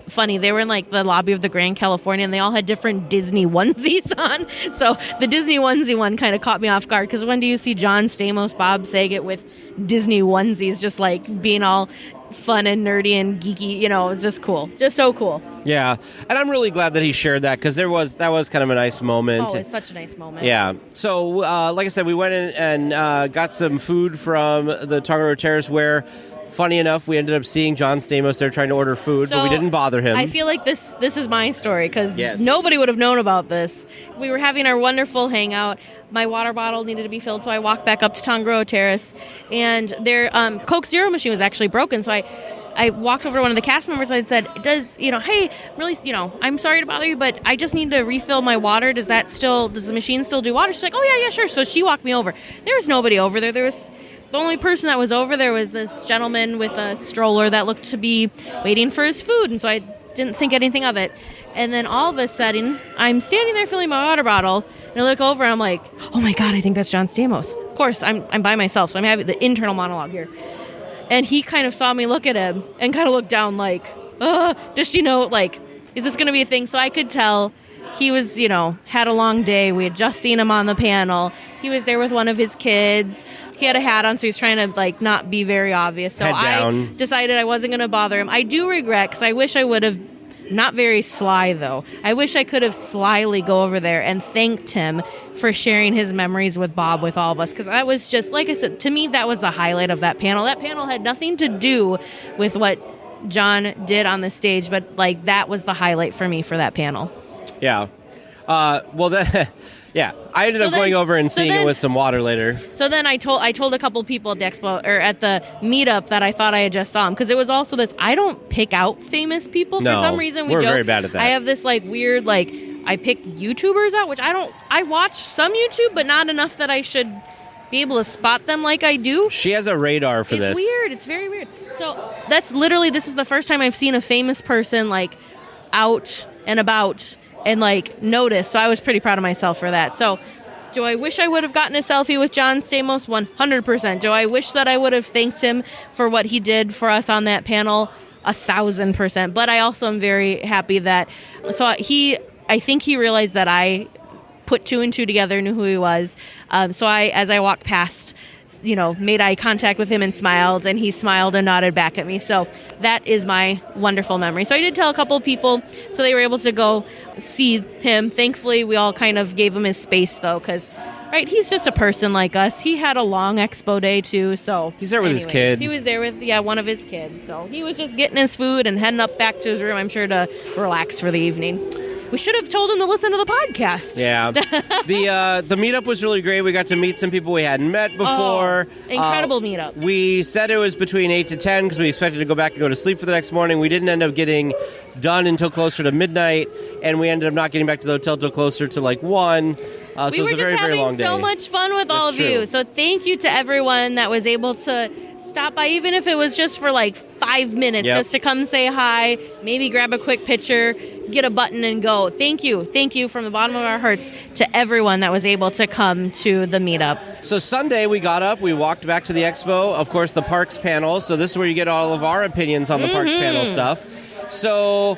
Speaker 3: funny. They were in the lobby of the Grand California, and they all had different Disney onesies on. So the Disney onesie one kind of caught me off guard, because when do you see John Stamos, Bob Saget with Disney onesies just being all fun and nerdy and geeky? It was just cool. Just so cool.
Speaker 2: Yeah, and I'm really glad that he shared that, because that was kind of a nice moment.
Speaker 3: Oh, it's such a nice moment.
Speaker 2: Yeah. So, like I said, we went in and got some food from the Tongariro Terrace, where, funny enough, we ended up seeing John Stamos there trying to order food, but we didn't bother him.
Speaker 3: I feel like this is my story, because nobody would have known about this. We were having our wonderful hangout. My water bottle needed to be filled, so I walked back up to Tongariro Terrace, and their Coke Zero machine was actually broken, so I walked over to one of the cast members and I said, hey, really, I'm sorry to bother you, but I just need to refill my water. Does the machine still do water? She's like, oh, yeah, sure. So she walked me over. There was nobody over there. The only person that was over there was this gentleman with a stroller that looked to be waiting for his food, and so I didn't think anything of it. And then all of a sudden, I'm standing there filling my water bottle, and I look over and I'm like, oh my God, I think that's John Stamos. course, I'm by myself, so I'm having the internal monologue here. And he kind of saw me look at him and kind of looked down like, does she know, like, is this going to be a thing? So I could tell he was, had a long day. We had just seen him on the panel. He was there with one of his kids. He had a hat on, so he's trying to, like, not be very obvious. So I decided I wasn't going to bother him. I do regret, because I wish I would have, not very sly, though. I wish I could have slyly go over there and thanked him for sharing his memories with Bob with all of us, because that was just, like I said, to me, that was the highlight of that panel. That panel had nothing to do with what John did on the stage, but, like, that was the highlight for me for that panel.
Speaker 2: Yeah. Yeah, I ended up going over and seeing it with some water later.
Speaker 3: So then I told a couple people at the expo or at the meetup that I thought I had just saw him, because it was also this. I don't pick out famous people for some reason.
Speaker 2: We're very bad at that.
Speaker 3: I have this like weird like I pick YouTubers out, which I don't. I watch some YouTube, but not enough that I should be able to spot them like I do.
Speaker 2: She has a radar for this.
Speaker 3: It's weird. It's very weird. So that's literally, this is the first time I've seen a famous person like out and about and like notice. So I was pretty proud of myself for that. So do I wish I would have gotten a selfie with John Stamos? 100%. Do I wish that I would have thanked him for what he did for us on that panel? 1,000%. But I also am very happy that, I think he realized that I put two and two together, knew who he was. As I walked past, made eye contact with him and smiled, and he smiled and nodded back at me. So that is my wonderful memory. So I did tell a couple of people, so they were able to go see him. Thankfully, we all kind of gave him his space, though, because, right, he's just a person like us. He had a long expo day, too, so...
Speaker 2: He's there with his kid.
Speaker 3: He was there with, one of his kids. So he was just getting his food and heading up back to his room, I'm sure, to relax for the evening. We should have told him to listen to the podcast.
Speaker 2: Yeah. The meetup was really great. We got to meet some people we hadn't met before.
Speaker 3: Incredible meetup.
Speaker 2: We said it was between 8 to 10 because we expected to go back and go to sleep for the next morning. We didn't end up getting done until closer to midnight, and we ended up not getting back to the hotel until closer to 1. So it was a very, very long day.
Speaker 3: We were just having so much fun with all of you. So thank you to everyone that was able to stop by, even if it was just for 5 minutes, just to come say hi, maybe grab a quick picture, get a button and go. Thank you from the bottom of our hearts to everyone that was able to come to the meetup.
Speaker 2: So Sunday we got up, we walked back to the expo, of course the parks panel, so this is where you get all of our opinions on the parks panel stuff. So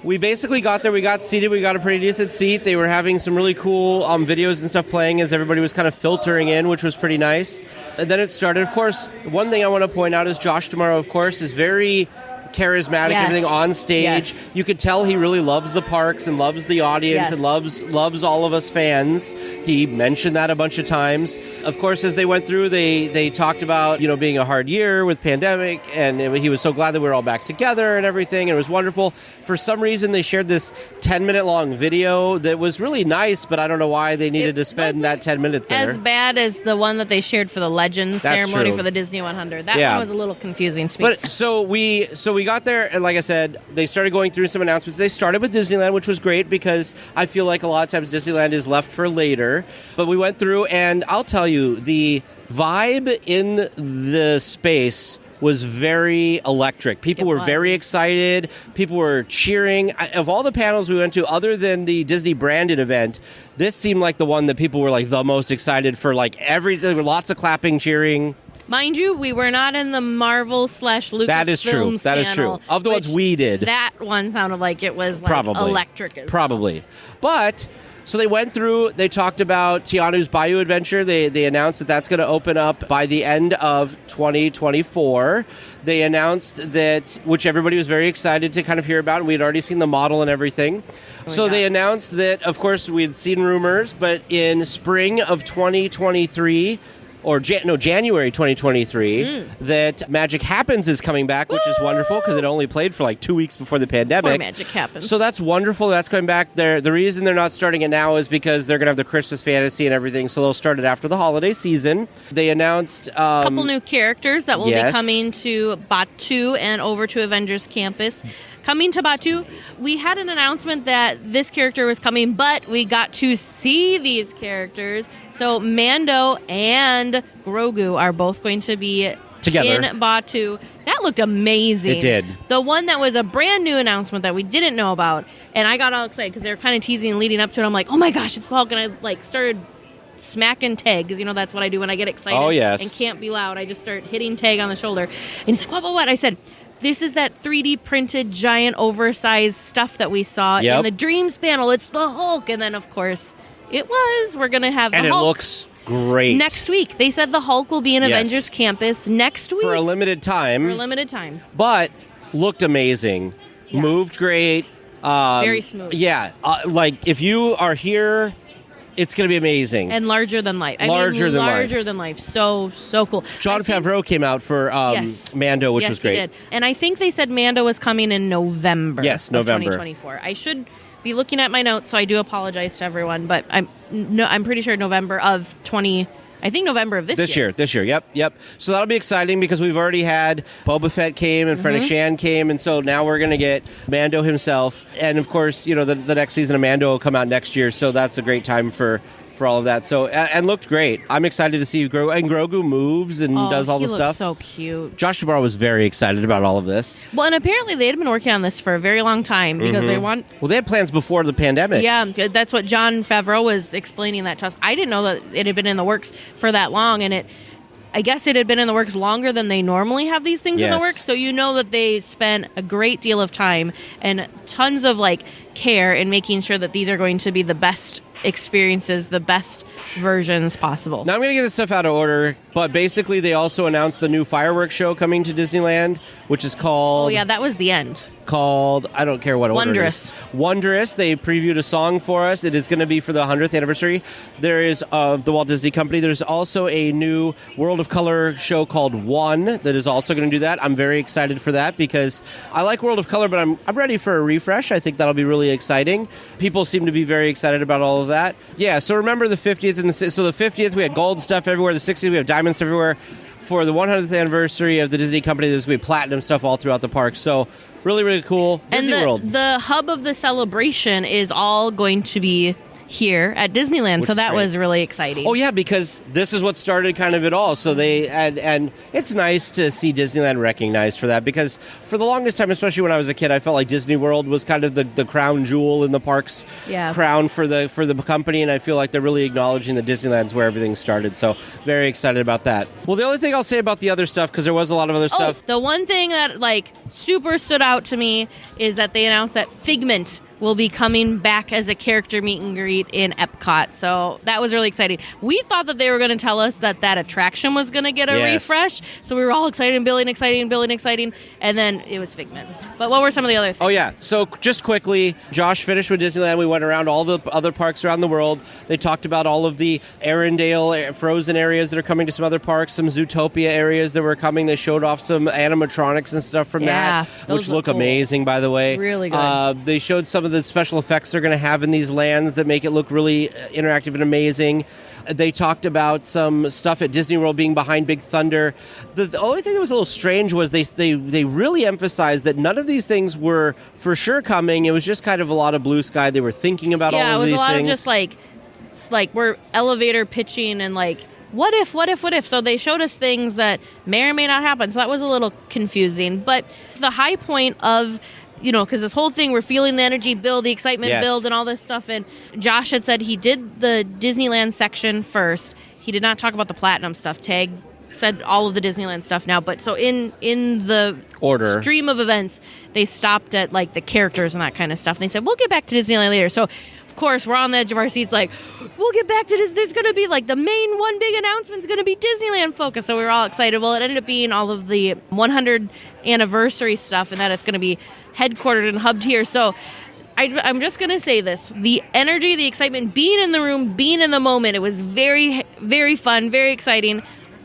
Speaker 2: we basically got there, we got seated, we got a pretty decent seat. They were having some really cool videos and stuff playing as everybody was kind of filtering in, which was pretty nice. And then it started. Of course, one thing I want to point out is Josh tomorrow, of course, is very charismatic, everything on stage.
Speaker 3: Yes.
Speaker 2: You could tell he really loves the parks and loves the audience and loves all of us fans. He mentioned that a bunch of times. Of course, as they went through, they talked about, being a hard year with pandemic, and he was so glad that we were all back together and everything. And it was wonderful. For some reason, they shared this 10-minute long video that was really nice, but I don't know why they needed to spend that 10 minutes there.
Speaker 3: As bad as the one that they shared for the Legends ceremony for the Disney 100. That one was a little confusing to me.
Speaker 2: But so we got there, and like I said, they started going through some announcements. They started with Disneyland, which was great because I feel like a lot of times Disneyland is left for later. But we went through, and I'll tell you, the vibe in the space was very electric. People were very excited. People were cheering. Of all the panels we went to, other than the Disney branded event, this seemed like the one that people were the most excited for. There were lots of clapping, cheering.
Speaker 3: Mind you, we were not in the Marvel / Lucasfilm
Speaker 2: That is true. That is true. Of the ones we did.
Speaker 3: That one sounded like it was electric.
Speaker 2: Probably. But, so they went through, they talked about Tianu's Bayou Adventure. They announced that that's going to open up by the end of 2024. They announced that, which everybody was very excited to kind of hear about, and we had already seen the model and everything. They announced that, of course, we had seen rumors, but in spring of 2023... January 2023, that Magic Happens is coming back, which is wonderful because it only played for 2 weeks before the pandemic.
Speaker 3: Poor Magic Happens.
Speaker 2: So that's wonderful. That's coming back. The reason they're not starting it now is because they're going to have the Christmas fantasy and everything, so they'll start it after the holiday season. They announced... a
Speaker 3: couple new characters that will be coming to Batuu and over to Avengers Campus. Coming to Batuu, we had an announcement that this character was coming, but we got to see these characters. So Mando and Grogu are both going to be together in Batuu. That looked amazing.
Speaker 2: It did.
Speaker 3: The one that was a brand new announcement that we didn't know about, and I got all excited because they were kind of teasing and leading up to it. I'm like, oh my gosh, it's all going to started smacking Tag, because, that's what I do when I get excited.
Speaker 2: Oh, yes.
Speaker 3: And can't be loud. I just start hitting Tag on the shoulder. And he's like, what? I said, this is that 3D printed giant oversized stuff that we saw in the Dreams panel. It's the Hulk. And then, of course, it was. We're going to have the Hulk.
Speaker 2: And it looks great.
Speaker 3: Next week. They said the Hulk will be in Avengers Campus next week.
Speaker 2: For a limited time. But looked amazing. Yeah. Moved great.
Speaker 3: Very smooth.
Speaker 2: Yeah. If you are here, it's going to be amazing.
Speaker 3: And larger than life. Larger than life. So cool.
Speaker 2: Jon Favreau came out for Mando, which was great.
Speaker 3: He did. And I think they said Mando was coming in November.
Speaker 2: Yes, November.
Speaker 3: 2024. I should be looking at my notes, so I do apologize to everyone, but I'm pretty sure November of November of this year.
Speaker 2: This year, yep. So that'll be exciting because we've already had Boba Fett came and Fennec Shand came, and so now we're going to get Mando himself. And, of course, the next season of Mando will come out next year, so that's a great time for all of that. So, and looked great. I'm excited to see Grogu. And Grogu moves and does all the stuff.
Speaker 3: He looks so cute.
Speaker 2: Josh Duhamel was very excited about all of this.
Speaker 3: Well, and apparently they had been working on this for a very long time because
Speaker 2: they had plans before the pandemic.
Speaker 3: Yeah, that's what Jon Favreau was explaining that to us. I didn't know that it had been in the works for that long, and I guess it had been in the works longer than they normally have these things in the works. So that they spent a great deal of time and tons of care in making sure that these are going to be the best experiences, the best versions possible.
Speaker 2: Now I'm going to get this stuff out of order, but basically they also announced the new fireworks show coming to Disneyland, which is called...
Speaker 3: Oh yeah, that was the end.
Speaker 2: I don't care what order it is. Wondrous. They previewed a song for us. It is going to be for the 100th anniversary. There is of the Walt Disney Company. There's also a new World of Color show called One that is also going to do that. I'm very excited for that because I like World of Color, but I'm ready for a refresh. I think that'll be really exciting. People seem to be very excited about all of that. Yeah, so remember the 50th and the 50th we had gold stuff everywhere. The 60th we have diamond stuff everywhere. For the 100th anniversary of the Disney Company, there's going to be platinum stuff all throughout the park. So really, really cool. Disney World.
Speaker 3: The hub of the celebration is all going to be here at Disneyland, so that was really exciting.
Speaker 2: Oh yeah, because this is what started kind of it all. So they and it's nice to see Disneyland recognized for that, because for the longest time, especially when I was a kid, I felt like Disney World was kind of the crown jewel in the park's crown for the company, and I feel like they're really acknowledging that Disneyland's where everything started. So very excited about that. Well, the only thing I'll say about the other stuff, because there was a lot of other stuff.
Speaker 3: The one thing that super stood out to me is that they announced that Figment will be coming back as a character meet and greet in Epcot. So that was really exciting. We thought that they were going to tell us that attraction was going to get a refresh. So we were all excited and building, and then it was Figment. But what were some of the other things?
Speaker 2: Oh, yeah. So just quickly, Josh finished with Disneyland. We went around all the other parks around the world. They talked about all of the Arendelle frozen areas that are coming to some other parks, some Zootopia areas that were coming. They showed off some animatronics and stuff from that, which look cool. Amazing, by the way.
Speaker 3: Really good.
Speaker 2: They showed some of the special effects they're going to have in these lands that make it look really interactive and amazing. They talked about some stuff at Disney World being behind Big Thunder. The only thing that was a little strange was they really emphasized that none of these things were for sure coming. It was just kind of a lot of blue sky. They were thinking about all of these things. Yeah, it was a lot of just we're elevator pitching and what if? So they showed us things that may or may not happen. So that was a little confusing. But the high point of, because this whole thing, we're feeling the energy build, the excitement build, and all this stuff. And Josh had said he did the Disneyland section first. He did not talk about the platinum stuff. Tag said all of the Disneyland stuff now. But so in the order stream of events, they stopped at the characters and that kind of stuff. And they said, we'll get back to Disneyland later. So of course, we're on the edge of our seats we'll get back to this. There's going to be the main one big announcement is going to be Disneyland focus. So we were all excited. Well, it ended up being all of the 100th anniversary stuff, and that it's going to be headquartered and hubbed here. So I'm just going to say this. The energy, the excitement, being in the room, being in the moment, it was very, very fun, very exciting,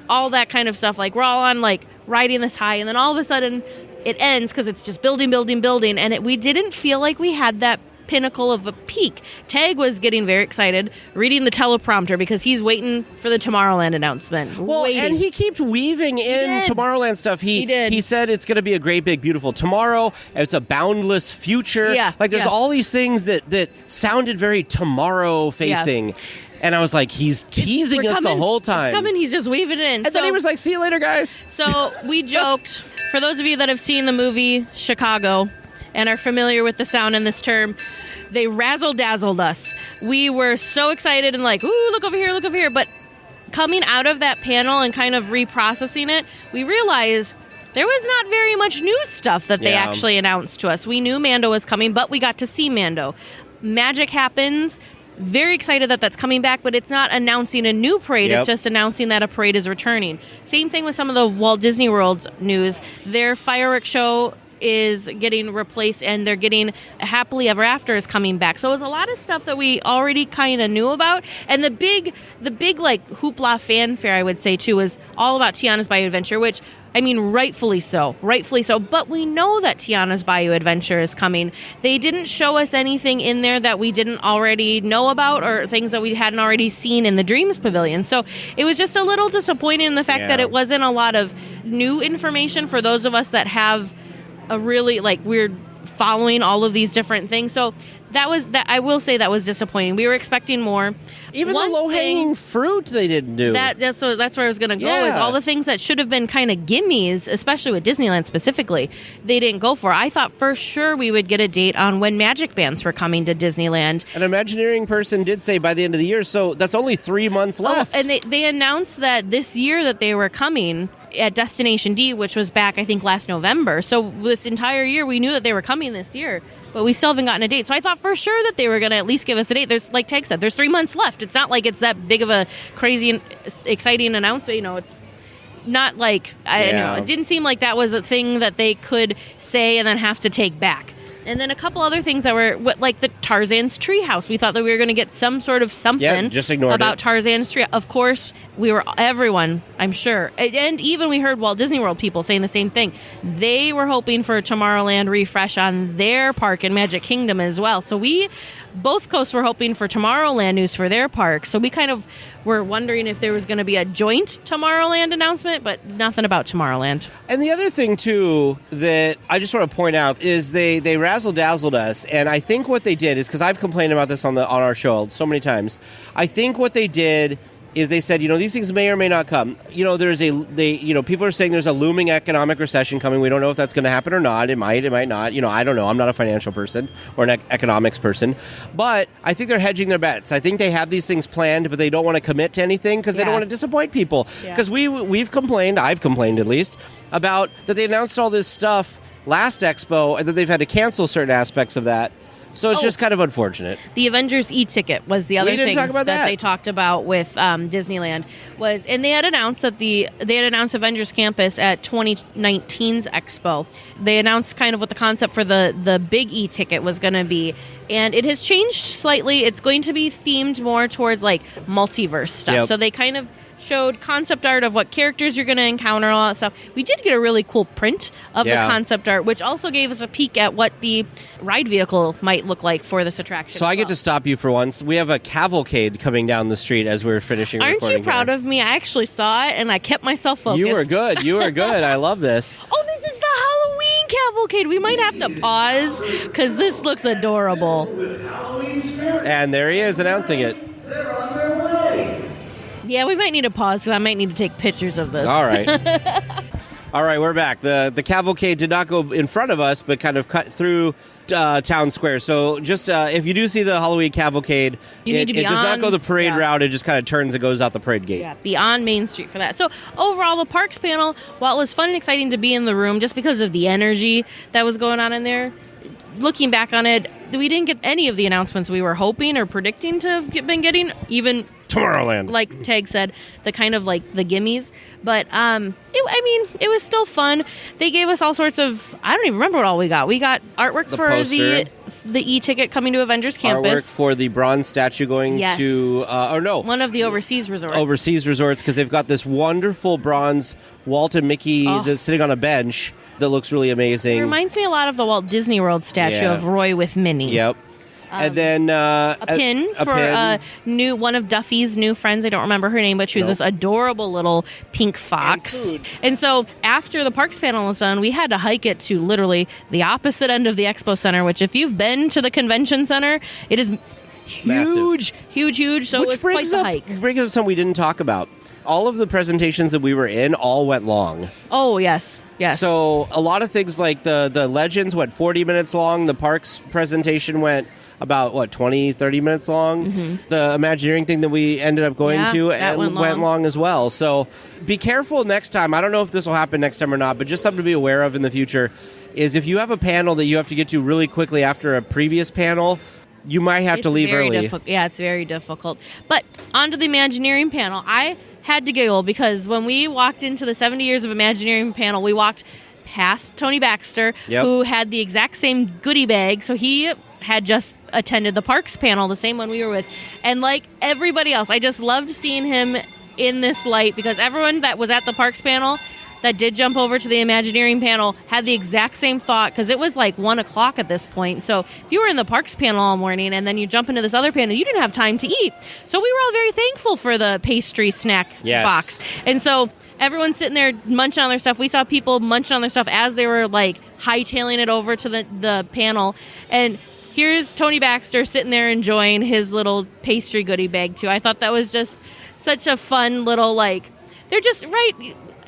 Speaker 2: all that kind of stuff. We're all on riding this high, and then all of a sudden it ends because it's just building, and we didn't feel like we had that pinnacle of a peak. Tag was getting very excited, reading the teleprompter because he's waiting for the Tomorrowland announcement. And he keeps weaving in Tomorrowland stuff. He did. He said it's going to be a great, big, beautiful tomorrow. It's a boundless future.
Speaker 3: Yeah.
Speaker 2: There's all these things that sounded very tomorrow facing. Yeah. And I was like, he's teasing us the whole time.
Speaker 3: It's coming. He's just weaving it in.
Speaker 2: And then he was like, see you later, guys.
Speaker 3: So we joked. For those of you that have seen the movie Chicago and are familiar with the sound in this term, they razzle-dazzled us we were so excited and like, ooh, look over here. But coming out of that panel and kind of reprocessing it, we realized there was not very much new stuff that they actually announced to us. We knew Mando was coming, but we got to see Mando. Magic happens. Very excited that that's coming back, but it's not announcing a new parade. It's just announcing that a parade is returning. Same thing with some of the Walt Disney World news. Their fireworks show is getting replaced, and they're getting Happily Ever After is coming back. So it was a lot of stuff that we already kind of knew about. And the big like hoopla fanfare, I would say too, was all about Tiana's Bayou Adventure, which, I mean, rightfully so. But we know that Tiana's Bayou Adventure is coming. They didn't show us anything in there that we didn't already know about or things that we hadn't already seen in the Dreams Pavilion. So it was just a little disappointing in the fact that it wasn't a lot of new information for those of us that have a really, like, we're following all of these different things. So that I will say that was disappointing. We were expecting more.
Speaker 2: Even the low-hanging fruit they didn't do.
Speaker 3: That's where I was going to go, is all the things that should have been kind of gimmies, especially with Disneyland specifically, they didn't go for. I thought for sure we would get a date on when Magic Bands were coming to Disneyland.
Speaker 2: An Imagineering person did say by the end of the year, so that's only 3 months left.
Speaker 3: And they announced that this year that they were coming at Destination D, which was back, I think, last November. So this entire year, we knew that they were coming this year, but we still haven't gotten a date. So I thought for sure that they were going to at least give us a date. There's, like Tag said, there's 3 months left. It's not like it's that big of a crazy and exciting announcement. You know, it's not like, I don't know, it didn't seem like that was a thing that they could say and then have to take back. And then a couple other things that were, like the Tarzan's Treehouse. We thought that we were going to get some sort of something about Tarzan's Tree. Of course, everyone, I'm sure, and even we heard Walt Disney World people saying the same thing. They were hoping for a Tomorrowland refresh on their park in Magic Kingdom as well. So both coasts were hoping for Tomorrowland news for their park. So we kind of were wondering if there was going to be a joint Tomorrowland announcement, but nothing about Tomorrowland.
Speaker 2: And the other thing, too, that I just want to point out is they razzle-dazzled us. And I think what they did is, because I've complained about this on our show so many times, I think what they did is they said, these things may or may not come. People are saying there's a looming economic recession coming. We don't know if that's going to happen or not. It might not. I don't know. I'm not a financial person or an economics person. But I think they're hedging their bets. I think they have these things planned, but they don't want to commit to anything because they don't want to disappoint people. Because we've complained, I've complained at least, about that they announced all this stuff last Expo and that they've had to cancel certain aspects of that. So it's just kind of unfortunate.
Speaker 3: The Avengers e-ticket was the other thing
Speaker 2: that
Speaker 3: they talked about with Disneyland and they had announced Avengers Campus at 2019's Expo. They announced kind of what the concept for the big e-ticket was going to be, and it has changed slightly. It's going to be themed more towards like multiverse stuff.
Speaker 2: Yep.
Speaker 3: So they kind of showed concept art of what characters you're going to encounter, all that stuff. We did get a really cool print of the concept art, which also gave us a peek at what the ride vehicle might look like for this attraction.
Speaker 2: So I get to stop you for once. We have a cavalcade coming down the street as we're finishing recording.
Speaker 3: Aren't you proud of me? I actually saw it, and I kept myself focused.
Speaker 2: You were good. I love this.
Speaker 3: Oh, this is the Halloween cavalcade. We might have to pause, because this looks adorable.
Speaker 2: And there he is announcing it.
Speaker 3: Yeah, we might need to pause, because I might need to take pictures of this.
Speaker 2: All right. All right, we're back. The cavalcade did not go in front of us, but kind of cut through Town Square. So just if you do see the Halloween cavalcade, it does not go the parade route. It just kind of turns and goes out the parade gate.
Speaker 3: Yeah, beyond Main Street for that. So overall, the parks panel, while it was fun and exciting to be in the room just because of the energy that was going on in there, looking back on it, we didn't get any of the announcements we were hoping or predicting to have been getting, even
Speaker 2: Tomorrowland.
Speaker 3: Like Tag said, the kind of like the gimmies. But, it was still fun. They gave us all sorts of, I don't even remember what all we got. We got artwork for
Speaker 2: poster.
Speaker 3: the e-ticket coming to Avengers Campus.
Speaker 2: Artwork for the bronze statue going to,
Speaker 3: one of the overseas resorts.
Speaker 2: Overseas resorts, because they've got this wonderful bronze Walt and Mickey that's sitting on a bench that looks really amazing.
Speaker 3: It reminds me a lot of the Walt Disney World statue of Roy with Minnie.
Speaker 2: Yep. And then
Speaker 3: a pin for one of Duffy's new friends. I don't remember her name, but she was this adorable little pink fox. And so after the parks panel was done, we had to hike it to literally the opposite end of the expo center, which if you've been to the convention center, it is huge, huge. So it was quite the hike.
Speaker 2: Brings up something we didn't talk about. All of the presentations that we were in all went long.
Speaker 3: Oh, yes. Yes.
Speaker 2: So a lot of things like the Legends went 40 minutes long. The parks presentation went about, 20, 30 minutes long. Mm-hmm. The Imagineering thing that we ended up going to went long as well. So be careful next time. I don't know if this will happen next time or not, but just something to be aware of in the future is if you have a panel that you have to get to really quickly after a previous panel, you might have to leave early.
Speaker 3: Yeah, it's very difficult. But onto the Imagineering panel, I had to giggle because when we walked into the 70 Years of Imagineering panel, we walked past Tony Baxter, who had the exact same goodie bag. So he had just attended the Parks panel, the same one we were with. And like everybody else, I just loved seeing him in this light because everyone that was at the Parks panel that did jump over to the Imagineering panel had the exact same thought because it was like 1 o'clock at this point. So if you were in the Parks panel all morning and then you jump into this other panel, you didn't have time to eat. So we were all very thankful for the pastry snack box. And so everyone's sitting there munching on their stuff. We saw people munching on their stuff as they were like hightailing it over to the panel. And here's Tony Baxter sitting there enjoying his little pastry goodie bag too. I thought that was just such a fun little they're just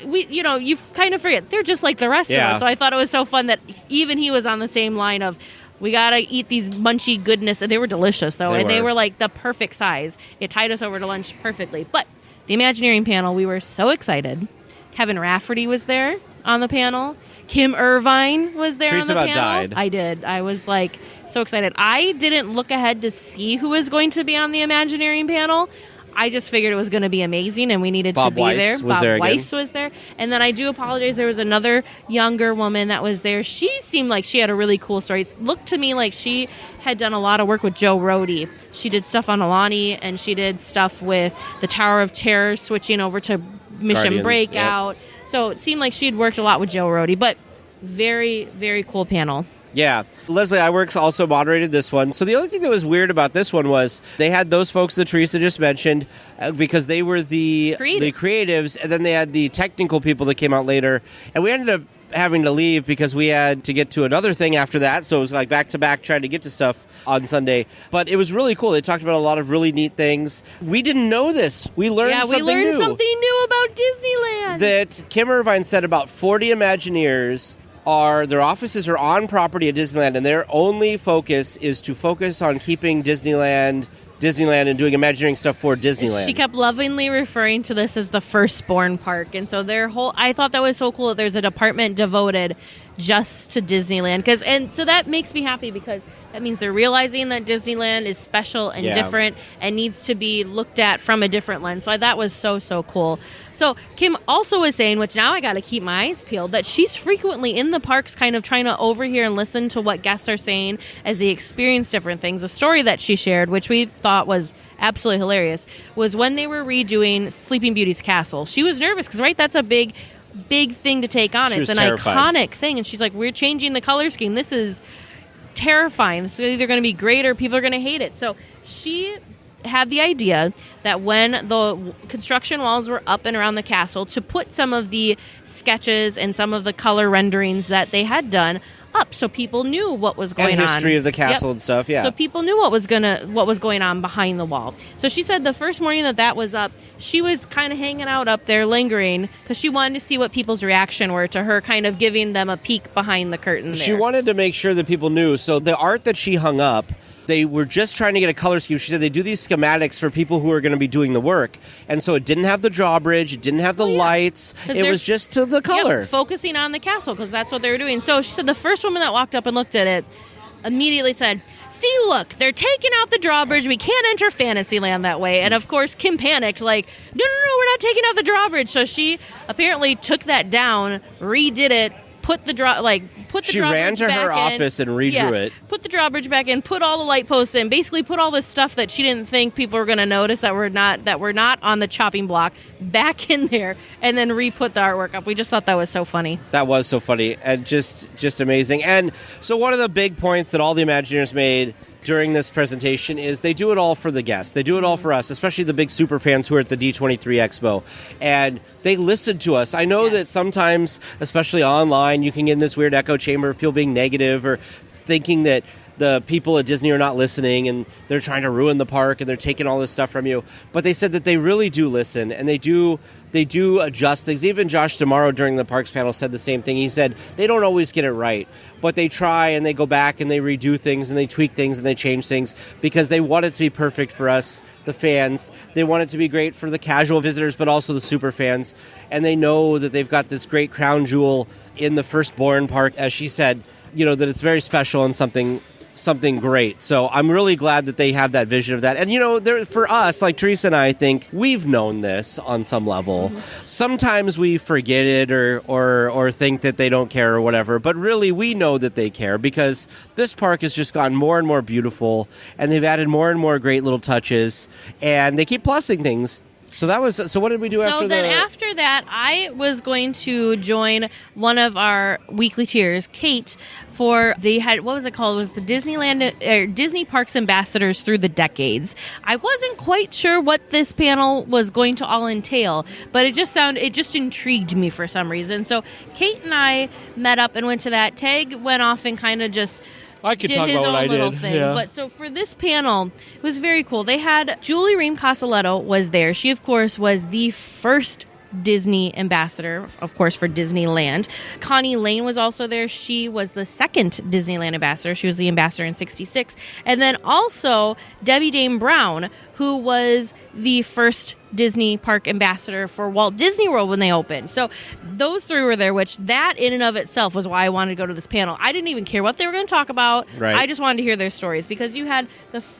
Speaker 3: you kind of forget they're just like the rest of us. So I thought it was so fun that even he was on the same line of we gotta eat these munchy goodness, and they were delicious though, they were like the perfect size. It tied us over to lunch perfectly. But the Imagineering panel, we were so excited. Kevin Rafferty was there on the panel. Kim Irvine was there
Speaker 2: Teresa
Speaker 3: on the
Speaker 2: about
Speaker 3: panel.
Speaker 2: Died.
Speaker 3: I did. I was like so excited. I didn't look ahead to see who was going to be on the Imagineering panel. I just figured it was going to be amazing and we needed to be there. Bob Weiss was there. And then I do apologize. There was another younger woman that was there. She seemed like she had a really cool story. It looked to me like she had done a lot of work with Joe Rohde. She did stuff on Alani and she did stuff with the Tower of Terror, switching over to Mission
Speaker 2: Guardians,
Speaker 3: Breakout. So it seemed like she had worked a lot with Joe Rohde. But very, very cool panel.
Speaker 2: Yeah. Leslie Iwerks also moderated this one. So the only thing that was weird about this one was they had those folks that Teresa just mentioned because they were the creatives, and then they had the technical people that came out later. And we ended up having to leave because we had to get to another thing after that. So it was like back-to-back trying to get to stuff on Sunday. But it was really cool. They talked about a lot of really neat things. We didn't know this. We learned something new.
Speaker 3: Yeah, we learned something new about Disneyland.
Speaker 2: That Kim Irvine said about 40 Imagineers their offices are on property at Disneyland, and their only focus is to focus on keeping Disneyland and doing Imagineering stuff for Disneyland.
Speaker 3: She kept lovingly referring to this as the firstborn park, and so I thought that was so cool that there's a department devoted just to Disneyland, and so that makes me happy because that means they're realizing that Disneyland is special and different and needs to be looked at from a different lens. So that was so, so cool. So Kim also was saying, which now I got to keep my eyes peeled, that she's frequently in the parks kind of trying to overhear and listen to what guests are saying as they experience different things. A story that she shared, which we thought was absolutely hilarious, was when they were redoing Sleeping Beauty's castle. She was nervous because, that's a big thing to take on. It's an iconic thing. And she's like, we're changing the color scheme. This is terrifying. This is either going to be great or people are going to hate it. So she had the idea that when the construction walls were up and around the castle, to put some of the sketches and some of the color renderings that they had done up so people knew what was going on.
Speaker 2: And history of the castle and stuff,
Speaker 3: So people knew what was going on behind the wall. So she said the first morning that was up, she was kind of hanging out up there lingering because she wanted to see what people's reaction were to her kind of giving them a peek behind the curtain there.
Speaker 2: She wanted to make sure that people knew. So the art that she hung up, they were just trying to get a color scheme. She said they do these schematics for people who are going to be doing the work. And so it didn't have the drawbridge. It didn't have the lights. It was just to the color.
Speaker 3: Focusing on the castle because that's what they were doing. So she said the first woman that walked up and looked at it immediately said, see, look, they're taking out the drawbridge. We can't enter Fantasyland that way. And, of course, Kim panicked, like, no, we're not taking out the drawbridge. So she apparently took that down, redid it, put the drawbridge back in.
Speaker 2: She ran to her office and redrew it.
Speaker 3: Put the drawbridge back in, put all the light posts in, basically put all the stuff that she didn't think people were going to notice that were not on the chopping block back in there, and then re-put the artwork up. We just thought that was so funny.
Speaker 2: That was so funny and just amazing. And so one of the big points that all the Imagineers made during this presentation is they do it all for the guests. They do it all for us, especially the big super fans who are at the D23 Expo. And they listen to us. I know that sometimes, especially online, you can get in this weird echo chamber of people being negative or thinking that the people at Disney are not listening and they're trying to ruin the park and they're taking all this stuff from you. But they said that they really do listen and they do adjust things. Even Josh Damaro during the Parks panel said the same thing. He said they don't always get it right, but they try and they go back and they redo things and they tweak things and they change things because they want it to be perfect for us, the fans. They want it to be great for the casual visitors, but also the super fans. And they know that they've got this great crown jewel in the Firstborn Park, as she said, that it's very special and something great. So I'm really glad that they have that vision of that. And, for us, like Teresa and I think we've known this on some level. Mm-hmm. Sometimes we forget it or think that they don't care or whatever. But really, we know that they care because this park has just gotten more and more beautiful and they've added more and more great little touches and they keep plussing things. So what did we do after that? So then
Speaker 3: after that, I was going to join one of our weekly tiers, Kate, they had, what was it called? It was the Disney Parks Ambassadors Through the Decades. I wasn't quite sure what this panel was going to all entail, but it just intrigued me for some reason. So Kate and I met up and went to that. Tag went off and kind of just did his own little thing. Yeah. But so for this panel, it was very cool. They had Julie Ream Casaletto was there. She, of course, was the first Disney ambassador, of course, for Disneyland. Connie Lane was also there. She was the second Disneyland ambassador. She was the ambassador in 1966. And then also Debbie Dame Brown, who was the first Disney park ambassador for Walt Disney World when they opened. So those three were there, which that in and of itself was why I wanted to go to this panel. I didn't even care what they were going to talk about. Right. I just wanted to hear their stories because you had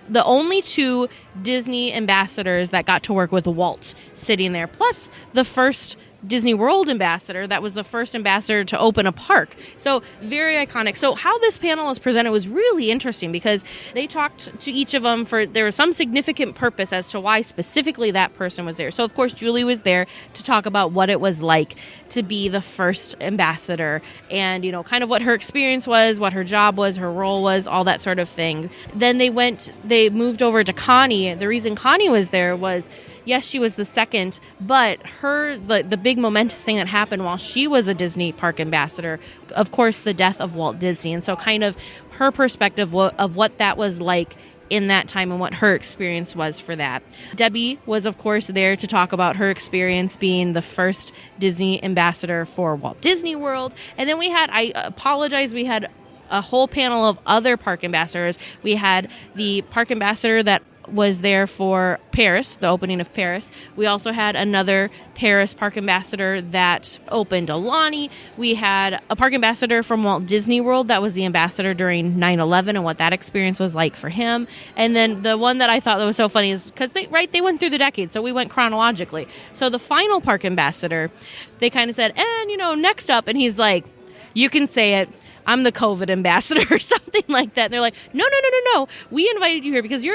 Speaker 3: the only two Disney ambassadors that got to work with Walt sitting there, plus the first Disney World ambassador that was the first ambassador to open a park. So very iconic. So how this panel was presented was really interesting because they talked to each of them there was some significant purpose as to why specifically that person was there. So of course Julie was there to talk about what it was like to be the first ambassador and kind of what her experience was, what her job was, her role was, all that sort of thing. Then they moved over to Connie. The reason Connie was there was, yes, she was the second, but the big momentous thing that happened while she was a Disney park ambassador, of course, the death of Walt Disney. And so kind of her perspective of what that was like in that time and what her experience was for that. Debbie was, of course, there to talk about her experience being the first Disney ambassador for Walt Disney World. And then we had a whole panel of other park ambassadors. We had the park ambassador that was there for Paris, the opening of Paris. We also had another Paris park ambassador that opened Alani. We had a park ambassador from Walt Disney World that was the ambassador during 9/11 and what that experience was like for him. And then the one that I thought that was so funny is because they went through the decades, so we went chronologically. So the final park ambassador, they kind of said, and next up, and he's like, you can say it, I'm the COVID ambassador or something like that. And they're like, no. We invited you here because you're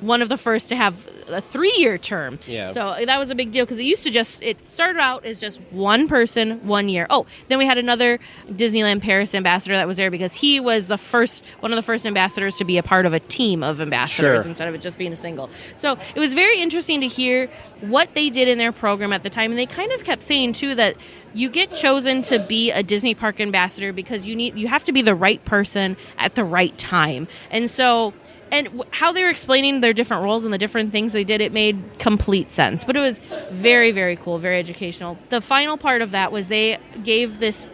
Speaker 3: one of the first to have a 3-year term. Yeah. So that was a big deal because it started out as just one person, 1 year. Oh, then we had another Disneyland Paris ambassador that was there because he was one of the first ambassadors to be a part of a team of ambassadors instead of it just being a single. So it was very interesting to hear what they did in their program at the time. And they kind of kept saying, too, that you get chosen to be a Disney park ambassador because you have to be the right person at the right time. And so, how they were explaining their different roles and the different things they did, it made complete sense. But it was very, very cool, very educational. The final part of that was they gave this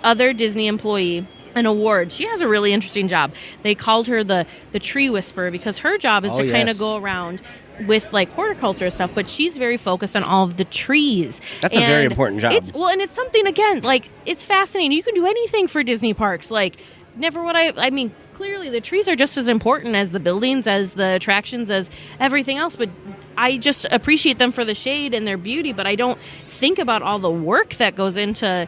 Speaker 3: other Disney employee an award. She has a really interesting job. They called her the tree whisperer because her job is to kind of go around with like horticulture stuff, but she's very focused on all of the trees.
Speaker 2: That's a very important job.
Speaker 3: And it's something, again, like, it's fascinating. You can do anything for Disney parks. Like, clearly the trees are just as important as the buildings, as the attractions, as everything else, but I just appreciate them for the shade and their beauty, but I don't think about all the work that goes into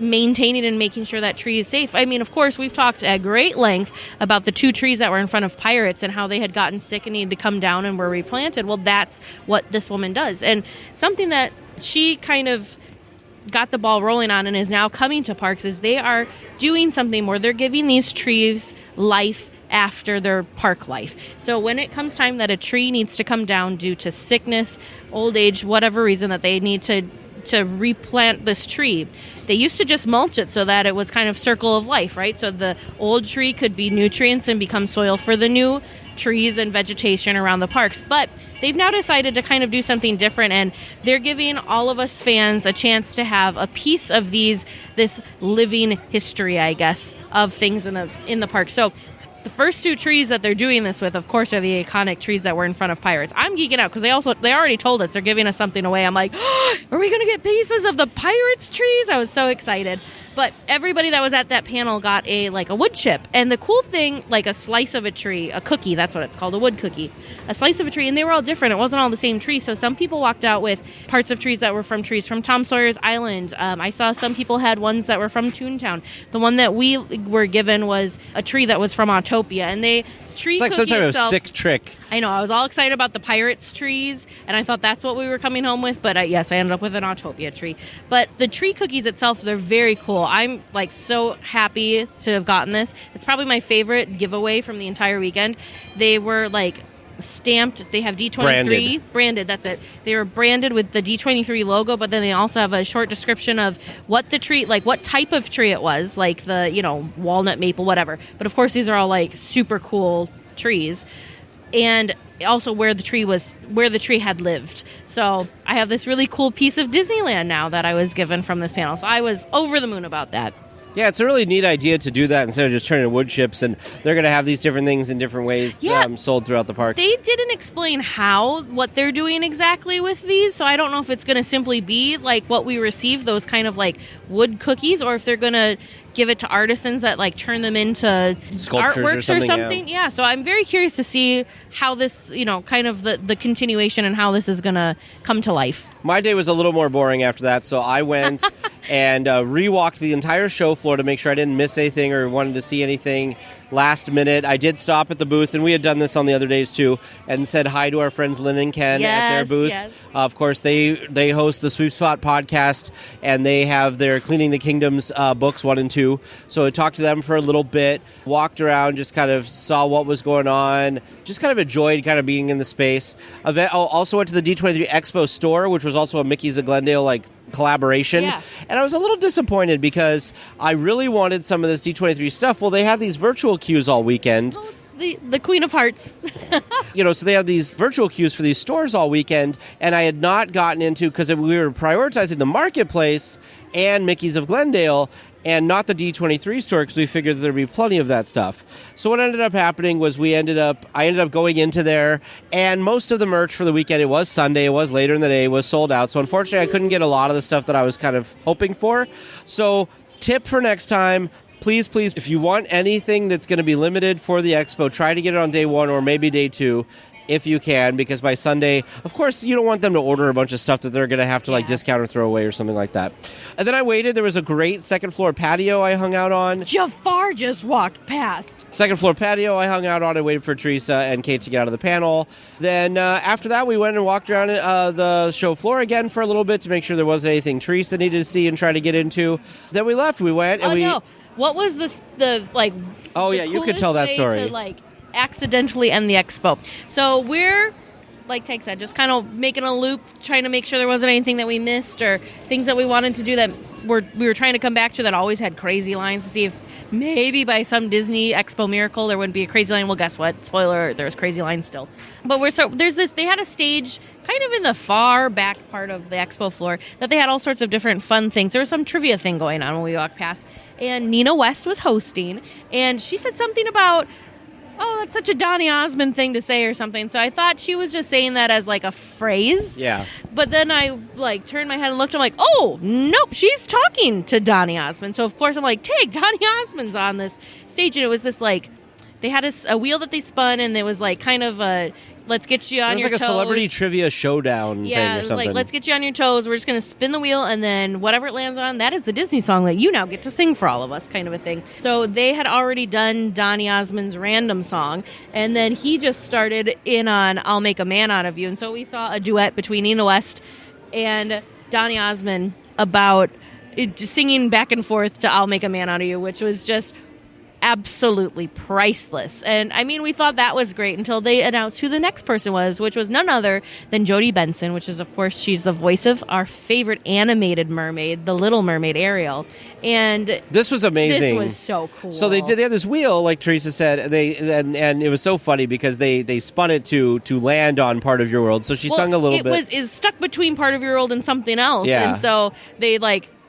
Speaker 3: maintaining and making sure that tree is safe. Of course, we've talked at great length about the 2 trees that were in front of Pirates and how they had gotten sick and needed to come down and were replanted. Well, that's what this woman does. And something that she kind of got the ball rolling on and is now coming to parks is they are doing something more. They're giving these trees life after their park life. So when it comes time that a tree needs to come down due to sickness, old age, whatever reason that they need to to replant this tree. They used to just mulch it so that it was kind of circle of life, right? So the old tree could be nutrients and become soil for the new trees and vegetation around the parks. But they've now decided to kind of do something different, and they're giving all of us fans a chance to have a piece of this living history, I guess, of things in the park. So the first 2 trees that they're doing this with, of course, are the iconic trees that were in front of Pirates. I'm geeking out because they already told us they're giving us something away. I'm like, oh, are we going to get pieces of the Pirates trees? I was so excited. But everybody that was at that panel got a wood chip. And the cool thing, like a slice of a tree, a cookie, that's what it's called, a wood cookie. A slice of a tree, and they were all different. It wasn't all the same tree. So some people walked out with parts of trees that were from trees from Tom Sawyer's Island. I saw some people had ones that were from Toontown. The one that we were given was a tree that was from Autopia. And
Speaker 2: it's like some type of sick trick.
Speaker 3: I know. I was all excited about the Pirates trees, and I thought that's what we were coming home with. But yes, I ended up with an Autopia tree. But the tree cookies itself, they're very cool. I'm so happy to have gotten this. It's probably my favorite giveaway from the entire weekend. They were stamped. They have D23 branded. That's it. They were branded with the D23 logo, but then they also have a short description of what the tree, what type of tree it was, like the walnut, maple, whatever. But of course, these are all super cool trees, and also where the tree had lived. So I have this really cool piece of Disneyland now that I was given from this panel. So I was over the moon about that.
Speaker 2: Yeah, it's a really neat idea to do that instead of just turning wood chips, and they're going to have these different things in different ways sold throughout the parks.
Speaker 3: They didn't explain what they're doing exactly with these, so I don't know if it's going to simply be like what we received, those kind of wood cookies, or if they're going to give it to artisans that turn them into
Speaker 2: sculptures
Speaker 3: artworks or something. Yeah, so I'm very curious to see how this, kind of the continuation and how this is going to come to life.
Speaker 2: My day was a little more boring after that, so I went and re-walked the entire show floor to make sure I didn't miss anything or wanted to see anything last minute. I did stop at the booth, and we had done this on the other days too, and said hi to our friends Lynn and Ken at their booth.
Speaker 3: Yes.
Speaker 2: Of course, they host the Sweep Spot podcast, and they have their Cleaning the Kingdoms books 1 and 2. So I talked to them for a little bit, walked around, just kind of saw what was going on, just kind of enjoyed kind of being in the space. Also went to the D23 Expo store, which was also a Mickey's of Glendale collaboration.
Speaker 3: Yeah. And
Speaker 2: I was a little disappointed because I really wanted some of this D23 stuff. Well, they had these virtual queues all weekend.
Speaker 3: Oh, the Queen of Hearts.
Speaker 2: So they have these virtual queues for these stores all weekend, and I had not gotten into, because we were prioritizing the marketplace and Mickey's of Glendale, and not the D23 store, because we figured there'd be plenty of that stuff. So what ended up happening was I ended up going into there, and most of the merch for the weekend, it was Sunday, it was later in the day, was sold out. So unfortunately, I couldn't get a lot of the stuff that I was kind of hoping for. So tip for next time, please, if you want anything that's going to be limited for the expo, try to get it on day 1 or maybe day 2. If you can, because by Sunday, of course, you don't want them to order a bunch of stuff that they're going to have to discount or throw away or something like that. And then I waited. There was a great second floor patio I hung out on.
Speaker 3: Jafar just walked past.
Speaker 2: Second floor patio I hung out on. I waited for Teresa and Kate to get out of the panel. Then after that, we went and walked around the show floor again for a little bit to make sure there wasn't anything Teresa needed to see and try to get into. Then we left. We went and
Speaker 3: no. What was the
Speaker 2: Oh, yeah, you could tell that story.
Speaker 3: To, accidentally end the expo. So we're, like Teg said, just kind of making a loop, trying to make sure there wasn't anything that we missed or things that we wanted to do that we were trying to come back to that always had crazy lines, to see if maybe by some Disney Expo miracle there wouldn't be a crazy line. Well, guess what? Spoiler, there was crazy lines still. But they had a stage kind of in the far back part of the expo floor that they had all sorts of different fun things. There was some trivia thing going on when we walked past, and Nina West was hosting, and she said something about, oh, that's such a Donny Osmond thing to say or something. So I thought she was just saying that as a phrase.
Speaker 2: Yeah. But
Speaker 3: then I turned my head and looked. I'm like, oh, nope, she's talking to Donny Osmond. So of course I'm like, Tig, Donny Osmond's on this stage. And it was this they had a wheel that they spun, and it was kind of a, let's get you on your toes.
Speaker 2: It was like a celebrity trivia showdown thing or something.
Speaker 3: Let's get you on your toes. We're just going to spin the wheel, and then whatever it lands on, that is the Disney song that you now get to sing for all of us, kind of a thing. So they had already done Donny Osmond's random song, and then he just started in on I'll Make a Man Out of You. And so we saw a duet between Nina West and Donny Osmond about singing back and forth to I'll Make a Man Out of You, which was just absolutely priceless. And I mean, we thought that was great until they announced who the next person was, which was none other than Jodie Benson, which is, of course, she's the voice of our favorite animated mermaid, the Little Mermaid Ariel. And
Speaker 2: this was amazing.
Speaker 3: This was so cool.
Speaker 2: So they had this wheel, like Teresa said, and it was so funny because they spun it to land on Part of Your World. So she sung a little bit. It was
Speaker 3: stuck between Part of Your World and something else.
Speaker 2: Yeah.
Speaker 3: And so they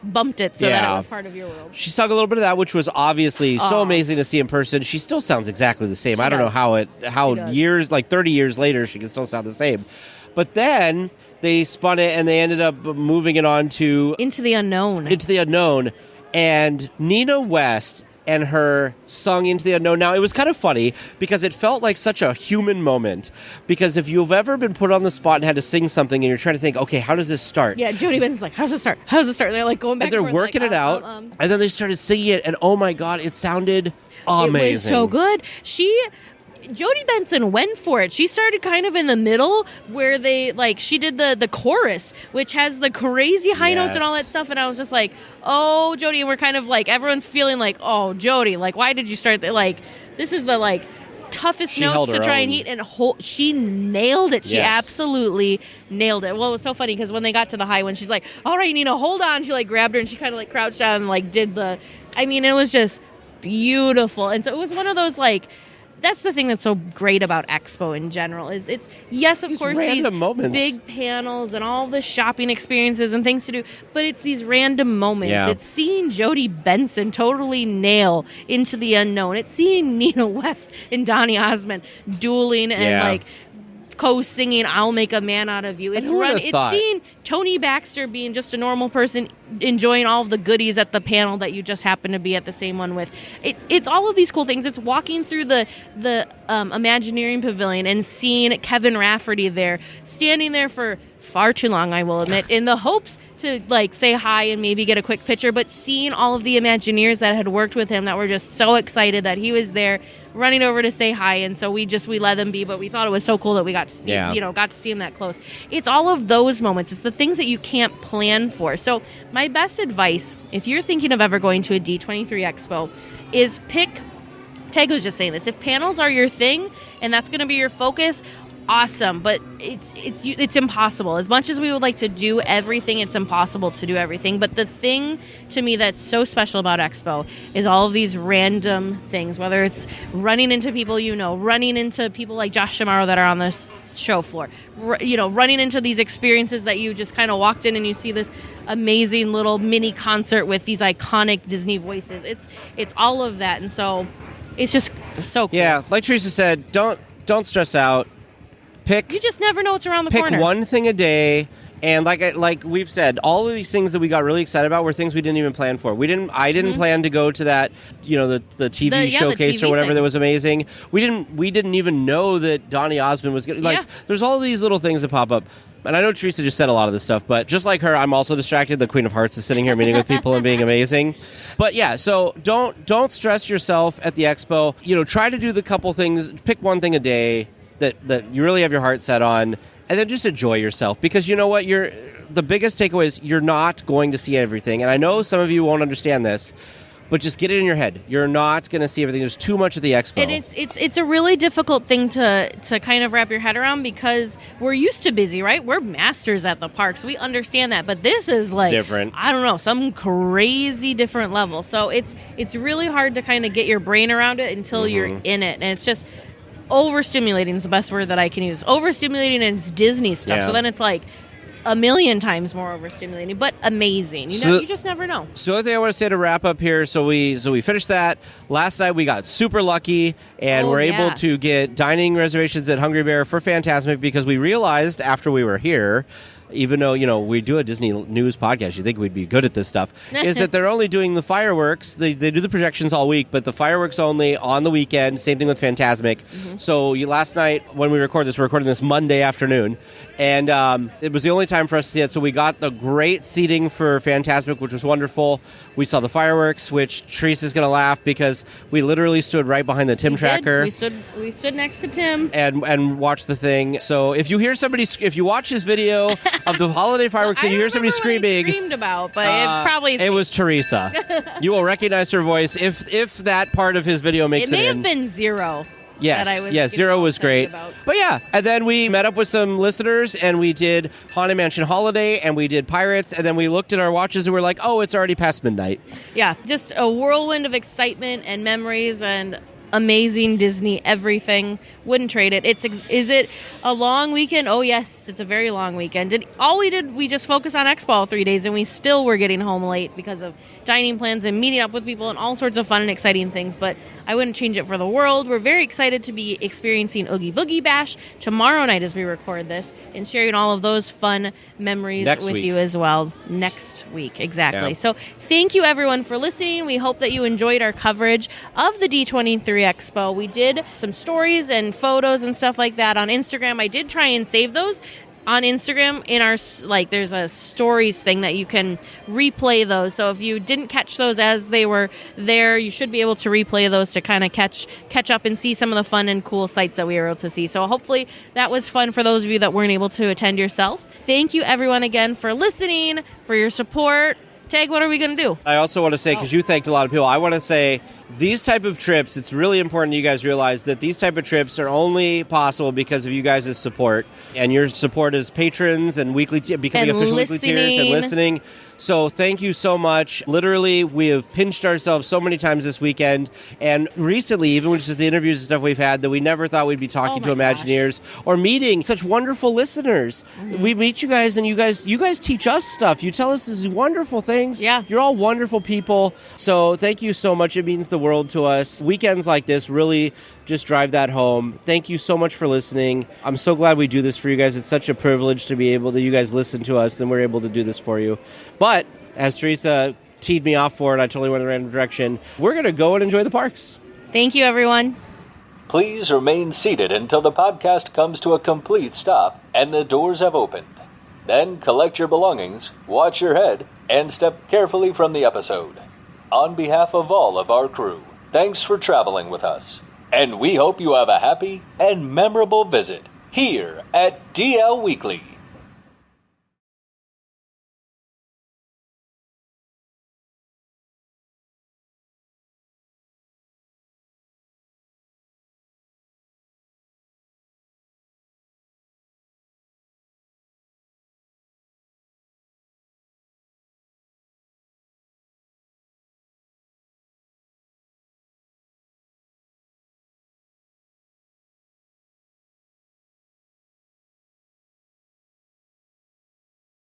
Speaker 3: bumped it so that it was Part of Your World.
Speaker 2: She sung a little bit of that, which was obviously so amazing to see in person. She still sounds exactly the same. I don't know how years, 30 years later, she can still sound the same. But then they spun it and they ended up moving it on to
Speaker 3: Into the Unknown.
Speaker 2: And Nina West and her sung Into the Unknown. Now, it was kind of funny because it felt like such a human moment. Because if you've ever been put on the spot and had to sing something and you're trying to think, okay, how does this start?
Speaker 3: Yeah, Jodie Benson's like, how does it start? How does it start? And they're going back
Speaker 2: and they're working it out. And then they started singing it, and oh my God, it sounded amazing.
Speaker 3: It was so good. Jodie Benson went for it. She started kind of in the middle where she did the chorus, which has the crazy high notes and all that stuff. And I was just like, oh, Jodie. And we're kind of everyone's feeling like, oh, Jodie, why did you start that? This is the toughest notes to try and hit. And she nailed it. She absolutely nailed it. Well, it was so funny because when they got to the high one, she's like, all right, Nina, hold on. She grabbed her and she kind of crouched down and did it was just beautiful. And so it was one of those that's the thing that's so great about Expo in general is of course these
Speaker 2: moments.
Speaker 3: Big panels and all the shopping experiences and things to do, but it's these random moments.
Speaker 2: Yeah.
Speaker 3: It's seeing Jodie Benson totally nail Into the Unknown. It's seeing Nina West and Donny Osmond dueling and co-singing I'll Make a Man Out of You. It's seeing Tony Baxter being just a normal person enjoying all of the goodies at the panel that you just happen to be at the same one with. It's all of these cool things. It's walking through the Imagineering Pavilion and seeing Kevin Rafferty there, standing there for far too long, I will admit, in the hopes to say hi and maybe get a quick picture, but seeing all of the Imagineers that had worked with him that were just so excited that he was there, running over to say hi, and so we let them be, but we thought it was so cool that we got to see got to see him that close. It's all of those moments. It's the things that you can't plan for. So my best advice, if you're thinking of ever going to a D23 Expo, is Tag was just saying this, if panels are your thing and that's going to be your focus, awesome, but it's impossible. As much as we would like to do everything, it's impossible to do everything. But the thing to me that's so special about Expo is all of these random things, whether it's running into people running into people like Josh Shamaro that are on the show floor, running into these experiences that you just kind of walked in and you see this amazing little mini concert with these iconic Disney voices. It's all of that, and so it's just so cool.
Speaker 2: Yeah, like Teresa said, don't stress out.
Speaker 3: You just never know what's around the corner.
Speaker 2: Pick one thing a day, and like we've said, all of these things that we got really excited about were things we didn't even plan for. I didn't plan to go to that, the TV showcase or whatever that was amazing. We didn't even know that Donny Osmond was going to there's all these little things that pop up. And I know Teresa just said a lot of this stuff, but just like her, I'm also distracted. The Queen of Hearts is sitting here meeting with people and being amazing. But yeah, so don't stress yourself at the expo. Try to do the couple things. Pick one thing a day that you really have your heart set on, and then just enjoy yourself. Because you know what? The biggest takeaway is you're not going to see everything. And I know some of you won't understand this, but just get it in your head. You're not going to see everything. There's too much at the expo.
Speaker 3: And it's a really difficult thing to kind of wrap your head around because we're used to busy, right? We're masters at the parks. We understand that. But this is it's
Speaker 2: different.
Speaker 3: I don't know, some crazy different level. So it's really hard to kind of get your brain around it until you're in it. And it's just overstimulating is the best word that I can use. Overstimulating, and it's Disney stuff. So then it's a million times more overstimulating, but amazing. You just never know.
Speaker 2: So the other thing I want to say to wrap up here, so we finished that. Last night we got super lucky, and we're able to get dining reservations at Hungry Bear for Fantasmic because we realized after we were here, even though, we do a Disney news podcast, you think we'd be good at this stuff, is that they're only doing the fireworks. They do the projections all week, but the fireworks only on the weekend. Same thing with Fantasmic. So last night, when we record this, we're recording this Monday afternoon, and it was the only time for us to see it. So we got the great seating for Fantasmic, which was wonderful. We saw the fireworks, which Teresa's going to laugh because we literally stood right behind the Tim tracker.
Speaker 3: We stood next to Tim.
Speaker 2: And watched the thing. So if you hear if you watch his video of the holiday fireworks, and you hear somebody screaming.
Speaker 3: Screamed about, but it probably
Speaker 2: it was Teresa. You will recognize her voice if that part of his video makes it in.
Speaker 3: It may have been Zero.
Speaker 2: Yes, Zero was great. But yeah, and then we met up with some listeners, and we did Haunted Mansion Holiday, and we did Pirates, and then we looked at our watches, and we're like, oh, it's already past midnight.
Speaker 3: Yeah, just a whirlwind of excitement and memories and amazing Disney everything. Wouldn't trade it. Is it a long weekend? Oh yes, it's a very long weekend. We just focused on Expo all 3 days, and we still were getting home late because of dining plans and meeting up with people and all sorts of fun and exciting things, but I wouldn't change it for the world. We're very excited to be experiencing Oogie Boogie Bash tomorrow night as we record this and sharing all of those fun memories with you as well next week. Exactly. Yeah. So thank you everyone for listening. We hope that you enjoyed our coverage of the D23 Expo. We did some stories and photos and stuff like that on Instagram. I did try and save those on Instagram in our, there's a stories thing that you can replay those. So if you didn't catch those as they were there, you should be able to replay those to kind of catch up and see some of the fun and cool sights that we were able to see. So hopefully that was fun for those of you that weren't able to attend yourself. Thank you everyone again for listening, for your support. Tag, what are we going to do?
Speaker 2: I also want to say, because you thanked a lot of people, I want to say these type of trips, it's really important you guys realize that these type of trips are only possible because of you guys' support and your support as patrons and becoming official weekly tiers and listening. So thank you so much. Literally, we have pinched ourselves so many times this weekend, and recently, even with just the interviews and stuff we've had, that we never thought we'd be talking to Imagineers or meeting such wonderful listeners. Mm-hmm. We meet you guys, and you guys teach us stuff. You tell us these wonderful things.
Speaker 3: Yeah.
Speaker 2: You're all wonderful people. So thank you so much. It means the world to us. Weekends like this really just drive that home. Thank you so much for listening. I'm so glad we do this for you guys. It's such a privilege to be able that you guys listen to us, and we're able to do this for you. But as Teresa teed me off for it, I totally went in a random direction. We're going to go and enjoy the parks.
Speaker 3: Thank you, everyone.
Speaker 4: Please remain seated until the podcast comes to a complete stop and the doors have opened. Then collect your belongings, watch your head, and step carefully from the episode. On behalf of all of our crew, thanks for traveling with us. And we hope you have a happy and memorable visit here at DL Weekly.